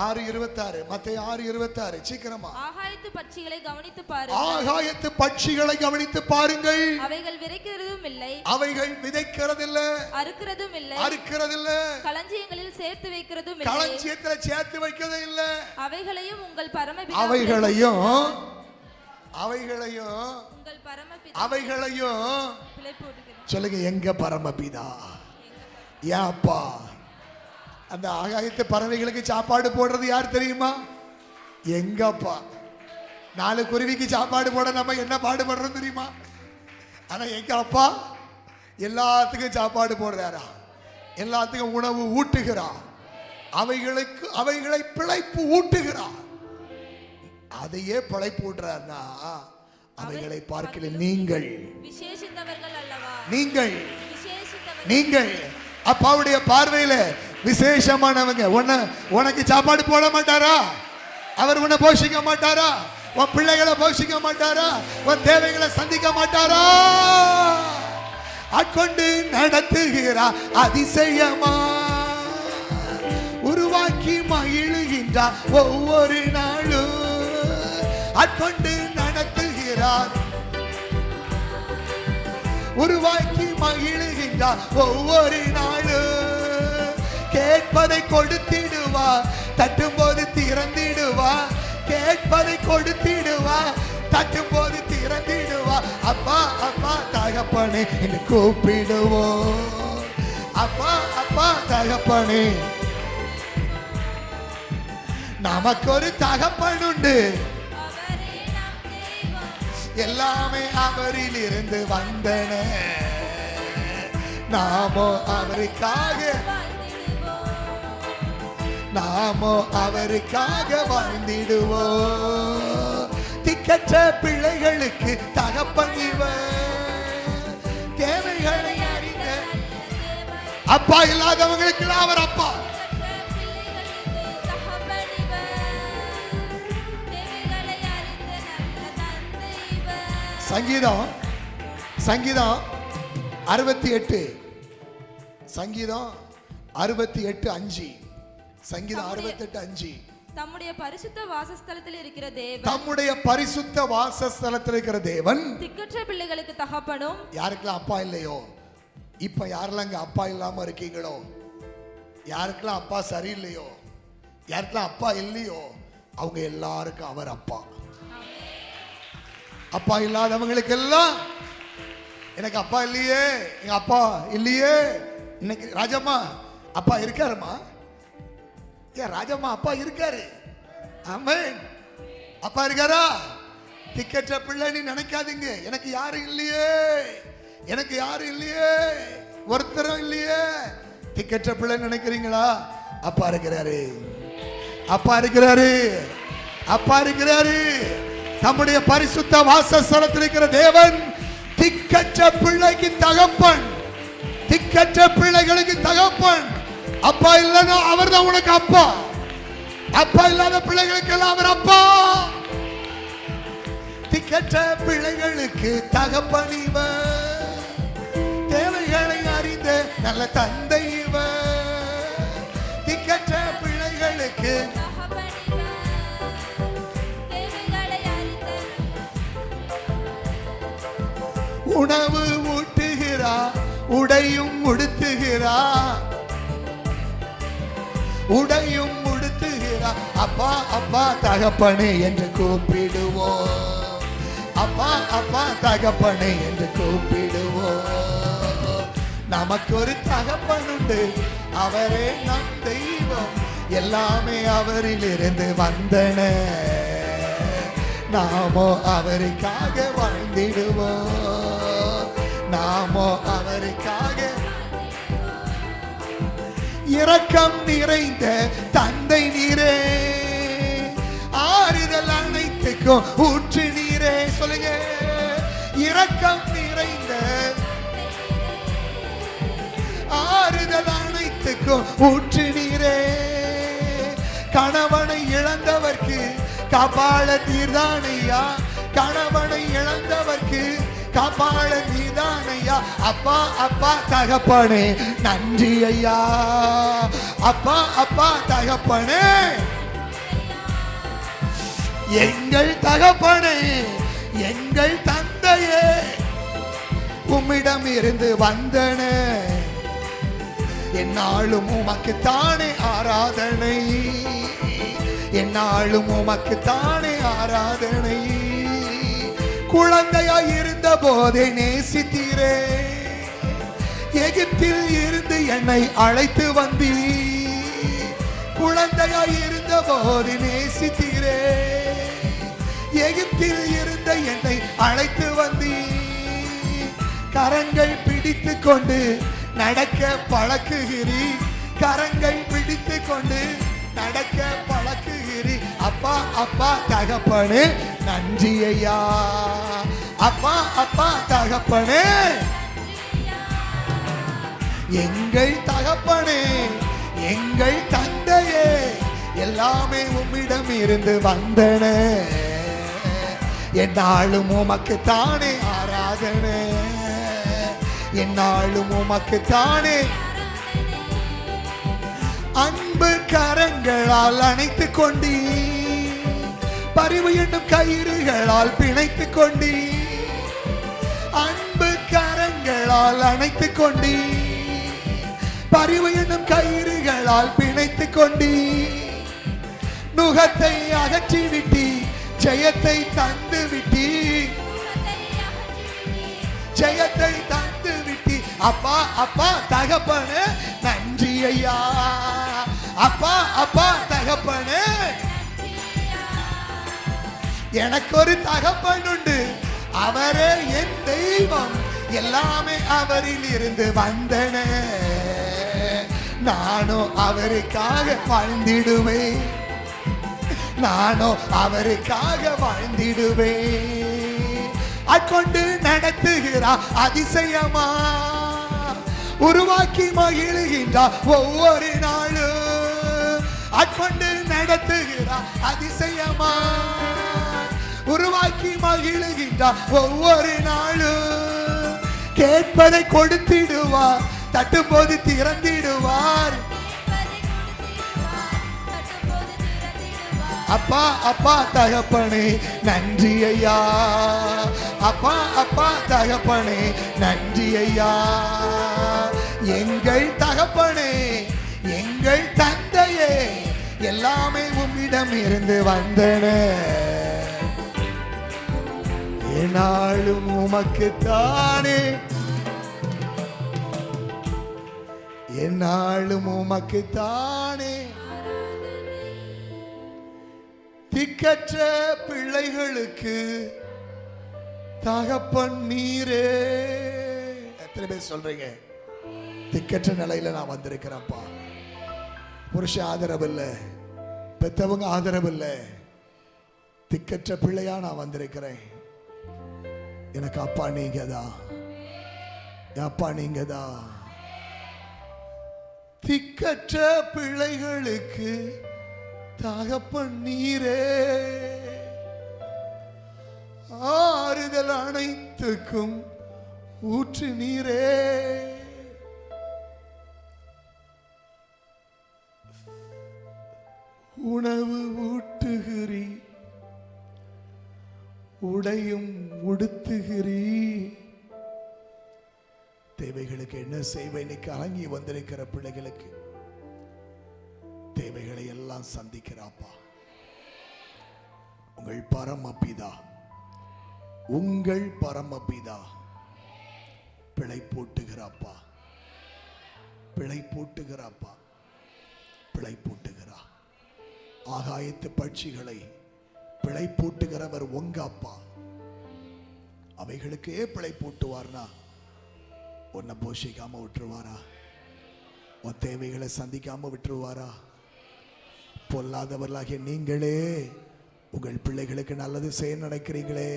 6:26, மத்தேயு 6:26. சீக்கிரமா. ஆகாயத்து பட்சிகளை கவனித்து பாருங்கள். ஆகாயத்து பட்சிகளை கவனித்து பாருங்கள். அவைகள் விதைக்கிறதும் இல்லை, அவைகள் விதைக்கிறதில்லை, அறுக்கிறதும் இல்லை, அறுக்கிறதில்லை, களஞ்சியங்களில் சேர்த்து வைக்கிறதும் இல்லை, களஞ்சியத்துல சேர்த்து வைக்கிறதே இல்லை. அவைகளையும் உங்கள் பரமபிதா அவைகளையும் அவைகளையும் உங்கள் பரமபிதா அவைகளையும் பிழைப்பூட்டுகிறார். சொல்லுங்க, எங்க பரமபிதா? ஏன் அப்பா? அந்த ஆகாயத்து பறவைகளுக்கு சாப்பாடு போடுறது யார் தெரியுமா? எங்க அப்பா. 4 குருவிக்கு சாப்பாடு போட நம்ம என்ன பாடுபடுறோம் தெரியுமா? ஆனா எங்க அப்பா எல்லாத்துக்கும் சாப்பாடு போடுறாரா, எல்லாத்துக்கும் உணவு ஊட்டுகிறார், அவைகளை பிழைப்பு ஊட்டுகிறார். அதையே பிழைப்பு ஊட்டுறாருன்னா அவைகளை பார்க்கல நீங்கள் விசேஷித்தவர்கள் அல்லவா? நீங்கள் விசேஷித்தவர்கள். நீங்கள் அப்பாவுடைய பார்வையில விசேஷமானவங்க. உனக்கு சாப்பாடு போட மாட்டாரா? அவர் உன்னை போஷிக்க மாட்டாரா? உன் பிள்ளைகளை போஷிக்க மாட்டாரா? உன் தேவைகளை சந்திக்க மாட்டாரா? ஆட்கொண்டு நடத்துகிறார், அதிசயமா உருவாக்கி மகிழுகின்றார் ஒவ்வொரு நாளும். ஆட்கொண்டு நடத்துகிறார், உருவாக்கி மகிழுகின்றார் ஒவ்வொரு நாளும். கேட்பதை கொடுத்திடுவார், தட்டும்போது திறந்திடுவார். கேட்பதை கொடுத்திடுவார், தட்டும்போது திறந்திடுவார். அப்பா அப்பா தகப்பனே என்று கூப்பிடுவோம். அப்பா அப்பா தகப்பனே. நமக்கு ஒரு தகப்பன் உண்டு, அவரே நம் தெய்வம். எல்லாமே அவரில் இருந்து வந்தன. நாமோ அவருக்காக வாழ்ந்திடுவோம். திக்கற்ற பிள்ளைகளுக்கு தகப்பன் இவர், தேவைகளை அறிந்த அப்பா. இல்லாதவங்களுக்கு அவர் அப்பா. சங்கீதம் 68, சங்கீதம் 68:5. சங்கீதம் 68:5. தம்முடைய பரிசுத்த வாசஸ்தலத்தில் இருக்கிற தேவன், தம்முடைய பரிசுத்த வாசஸ்தலத்தில் இருக்கிற தேவன் திக்கற்ற பிள்ளைகளுக்கு தகப்பனும். யாருக்கெல்லாம் அப்பா இல்லையோ, இப்ப யாரெல்லாம் இங்க அப்பா இல்லாம இருக்கீங்களோ, யாருக்கெல்லாம் அப்பா சரியில்லையோ, யாருக்கெல்லாம் அப்பா இல்லையோ, அவங்க எல்லாருக்கும் அவர் அப்பா. அப்பா இல்லாதவங்களுக்கு எல்லாம், எனக்கு அப்பா இல்லையே, எங்க அப்பா இல்லையே. இன்னைக்கு ராஜம்மா அப்பா இருக்காருமா? ஏன் ராஜம்மா அப்பா இருக்காரு. ஆமென். அப்பா இருக்காரா? திக்கற்ற பிள்ளை நீ நினைக்காதீங்க, எனக்கு யாரும் இல்லையே, எனக்கு யாரும் இல்லையே, ஒருத்தரும் இல்லையே. திக்கற்ற பிள்ளை நினைக்கிறீங்களா? அப்பா இருக்கிறாரு, அப்பா இருக்கிறாரு, அப்பா இருக்கிறாரு. நம்முடைய பரிசுத்த வாசஸ்தலத்தில் இருக்கிற தேவன் திக்கற்ற பிள்ளைக்கு தகப்பன், திக்கற்ற பிள்ளைகளுக்கு தகப்பன். அப்பா இல்லைன்னா அவர் தான் உனக்கு அப்பா. அப்பா இல்லாத பிள்ளைகளுக்கு எல்லாம் அவர் அப்பா. திக்கற்ற பிள்ளைகளுக்கு தகப்பன் இவர், தேவைகளை அறிந்த நல்ல தந்தை இவர். திக்கற்ற பிள்ளைகளுக்கு உணவு ஊட்டுகிறார், உடையும் உடுத்துகிறார், உடையும் உடுத்துகிறார். அப்பா அப்பா தகப்பனே என்று கூப்பிடுவோம், அப்பா அப்பா தகப்பனே என்று கூப்பிடுவோம். நமக்கு ஒரு தகப்பன் உண்டு, அவரே நம் தெய்வம். எல்லாமே அவரில் இருந்து வந்தன, நாமோ அவருக்காக வாழ்ந்திடுவோம், நாமோ அவருக்காக. இரக்கம் நிறைந்த தந்தை நீரே, ஆறுதல் அனைத்துக்கும் ஊற்று நீரே. சொல்லுங்க, இரக்கம் நிறைந்த ஆறுதல் அனைத்துக்கும் ஊற்று நீரே. கணவனை இழந்தவர்க்கு காப்பாள நீர்தானையா, கணவனை இழந்தவர்க்கு காப்பாள நீதானையா. அப்பா அப்பா தகப்பனே நன்றி ஐயா, அப்பா அப்பா தகப்பனே, எங்கள் தகப்பனே, எங்கள் தந்தையே, உம்மிடம் இருந்து வந்தன, என்னாலும் உமக்குத்தானே ஆராதனை, என்னாலும் உமக்குத்தானே ஆராதனை. குழந்தையாய் இருந்த போதே நேசித்தீரே, எகிப்தில் இருந்து என்னை அழைத்து வந்தீர். குழந்தையாய் இருந்த போது நேசித்தீரே, எகிப்தில் இருந்த என்னை அழைத்து வந்தீர். கரங்கள் பிடித்து கொண்டு நடக்க பழக்குகிறீர், கரங்கள் பிடித்து கொண்டு நடக்க பழக்குகிறீர். அப்பா அப்பா தகப்பனே நன்றி ஐயா, அப்பா அப்பா தகப்பனே, எங்கள் தகப்பனே, எங்கள் தந்தையே, எல்லாமே உம்மிடம் இருந்து வந்தன, என்னாலும் உமக்கு தானே ஆராதனை, என்னாலும் உமக்கு தானே. அன்பு கரங்களால் அணைத்துக் கொண்டீ, பரிவு என்னும் கயிறுகளால் பிணைத்துக் கொண்டீ, அன்பு கரங்களால் அணைத்துக் கொண்டீ, பரிவு என்னும் கயிறுகளால் பிணைத்துக் கொண்டீ. நுகத்தை அகற்றி விட்டீ, ஜெயத்தை தந்து விட்டீ, ஜெயத்தை தந்து விட்டீ. அப்பா அப்பா தகப்பனே நன்றி ஐயா, அப்பா அப்பா தகப்பனே. எனக்கு ஒரு தகப்பன் உண்டு, அவரே என் தெய்வம், எல்லாமே அவரில் இருந்து வந்தன, நானும் அவருக்காக வாழ்ந்திடுவேன், நானும் அவருக்காக வாழ்ந்திடுவேன். அக்கொண்டு நடத்துகிறார் அதிசயமா, உருவாக்கி மகிழ்கின்றார் ஒவ்வொரு நாளும். அக்கொண்டு நடத்துகிறார் அதிசயமா, உருவாக்கி மகிழ்கின்றார் ஒவ்வொரு நாளும். கேட்பதை கொடுத்திடுவார், தட்டும்போது திறந்திடுவார். அப்பா அப்பா தகப்பனே நன்றி ஐயா. அப்பா அப்பா தகப்பனே நன்றி ஐயா. எங்கள் தகப்பனே எங்கள் தந்தையே எல்லாமே உம்மிடம் இருந்து வந்தன. என்னாலும் உமக்குத்தானே, என்னாலும் உமக்குத்தானே. திக்கற்ற பிள்ளைகளுக்கு தகப்பன் நீரே. எத்தனை பேர் சொல்றீங்க திக்கற்ற நிலையில நான் வந்திருக்கிறேன்ப்பா. புருஷன் ஆதரவு இல்லை, பெத்தவங்க ஆதரவு இல்லை, திக்கற்ற பிள்ளையா நான் வந்திருக்கிறேன். எனக்கு அப்பா நீங்க தான், அப்பா நீங்க தான். திக்கற்ற பிள்ளைகளுக்கு தகப்பன் நீரே. ஆறுதல் அனைத்துக்கும் ஊற்று நீரே. உணவு ஊட்டுகிறீ, உடையும் உடுத்துகிறீ. தேவைகளுக்கு என்ன செய்வேன்? இன்னைக்கு கலங்கி வந்திருக்கிற பிள்ளைகளுக்கு தேவைகளை எல்லாம் சந்திக்கிறாப்பா. உங்கள் பரமபிதா, உங்கள் பரமபிதா பிழை போட்டுகிறாப்பா, பிழை போட்டுகிறாப்பா, பிழை போட்டுகிறா. ஆகாயத்து பட்சிகளை பிழை போட்டுகிறவர் உங்க அப்பா. அவைகளுக்கே பிழை போட்டுவார்னா உன்னை போஷிக்காம விட்டுருவாரா? உன் தேவைகளை சந்திக்காம விட்டுருவாரா? பொல்லாதவர்களாகிய நீங்களே உங்கள் பிள்ளைகளுக்கு நல்லது செய்ய நினைக்கிறீங்களே.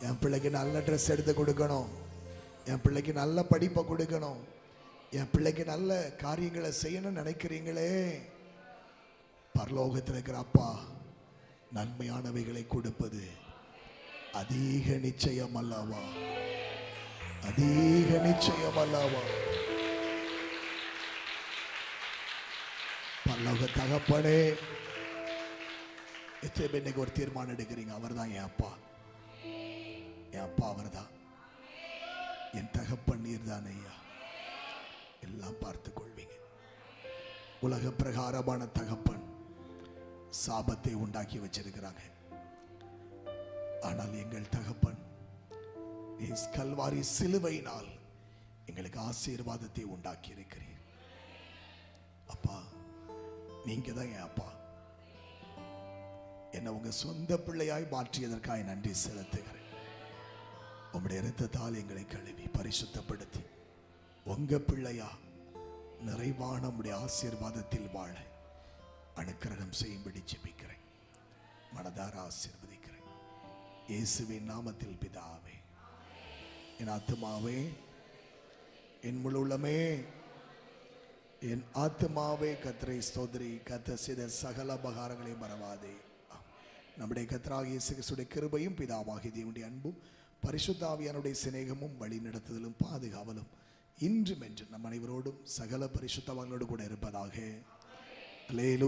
என் பிள்ளைக்கு நல்ல ட்ரெஸ் எடுத்து கொடுக்கணும், என் பிள்ளைக்கு நல்ல படிப்பை கொடுக்கணும், என் பிள்ளைக்கு நல்ல காரியங்களை செய்யணும்னு நினைக்கிறீங்களே. பரலோகத்தில் இருக்கிற அப்பா நன்மையானவைகளை கொடுப்பது அதிக நிச்சயம் அல்லவா? அதிக நிச்சயம் அல்லவா? பரலோக தகப்பனே, இன்னைக்கு ஒரு தீர்மானம் எடுக்கிறீங்க, அவர் தான் என் அப்பா, என் அப்பா அவர் தான், என் தகப்பன் நீர் தான் ஐயா. எல்லாம் பார்த்து கொள்வீங்க. உலக பிரகாரமான தகப்பன் சாபத்தை உண்டாக்கி வச்சிருக்கிறாங்க. ஆனால் எங்கள் தகப்பன் கல்வாரி சிலுவையினால் எங்களுக்கு ஆசீர்வாதத்தை உண்டாக்கி இருக்கிறீர். அப்பா நீங்க தான் என் அப்பா. என்னை உங்க சொந்த பிள்ளையாய் மாற்றியதற்காக நன்றி செலுத்துகிறேன். உங்களுடைய இரத்தத்தால் எங்களை கழுவி பரிசுத்தப்படுத்தி உங்க பிள்ளையா நிறைவான உடைய ஆசீர்வாதத்தில் வாழ அனுக்கிரகம் செய்யும்படி ஜெபிக்கிறேன். மனதார ஆசீர்வதிக்கிறேன் இயேசுவின் நாமத்தில் பிதாவே. என் ஆத்துமாவே, என் முழு உள்ளமே, என் ஆத்துமாவே கர்த்தரை ஸ்தோத்திரி. கர்த்தர் செய்த சகல உபகாரங்களை மறவாதே. நம்முடைய கர்த்தராகிய இயேசு கிறிஸ்துவின் கிருபையும் பிதாவாகிய தேவனுடைய அன்பும் பரிசுத்த ஆவியானுடைய சிநேகமும் வழி நடத்துதலும் பாதுகாவலும் இன்றும் என்று நம் அனைவரோடும் சகல பரிசுத்தவான்களோடு கூட இருப்பதாக. அல்லேலூயா.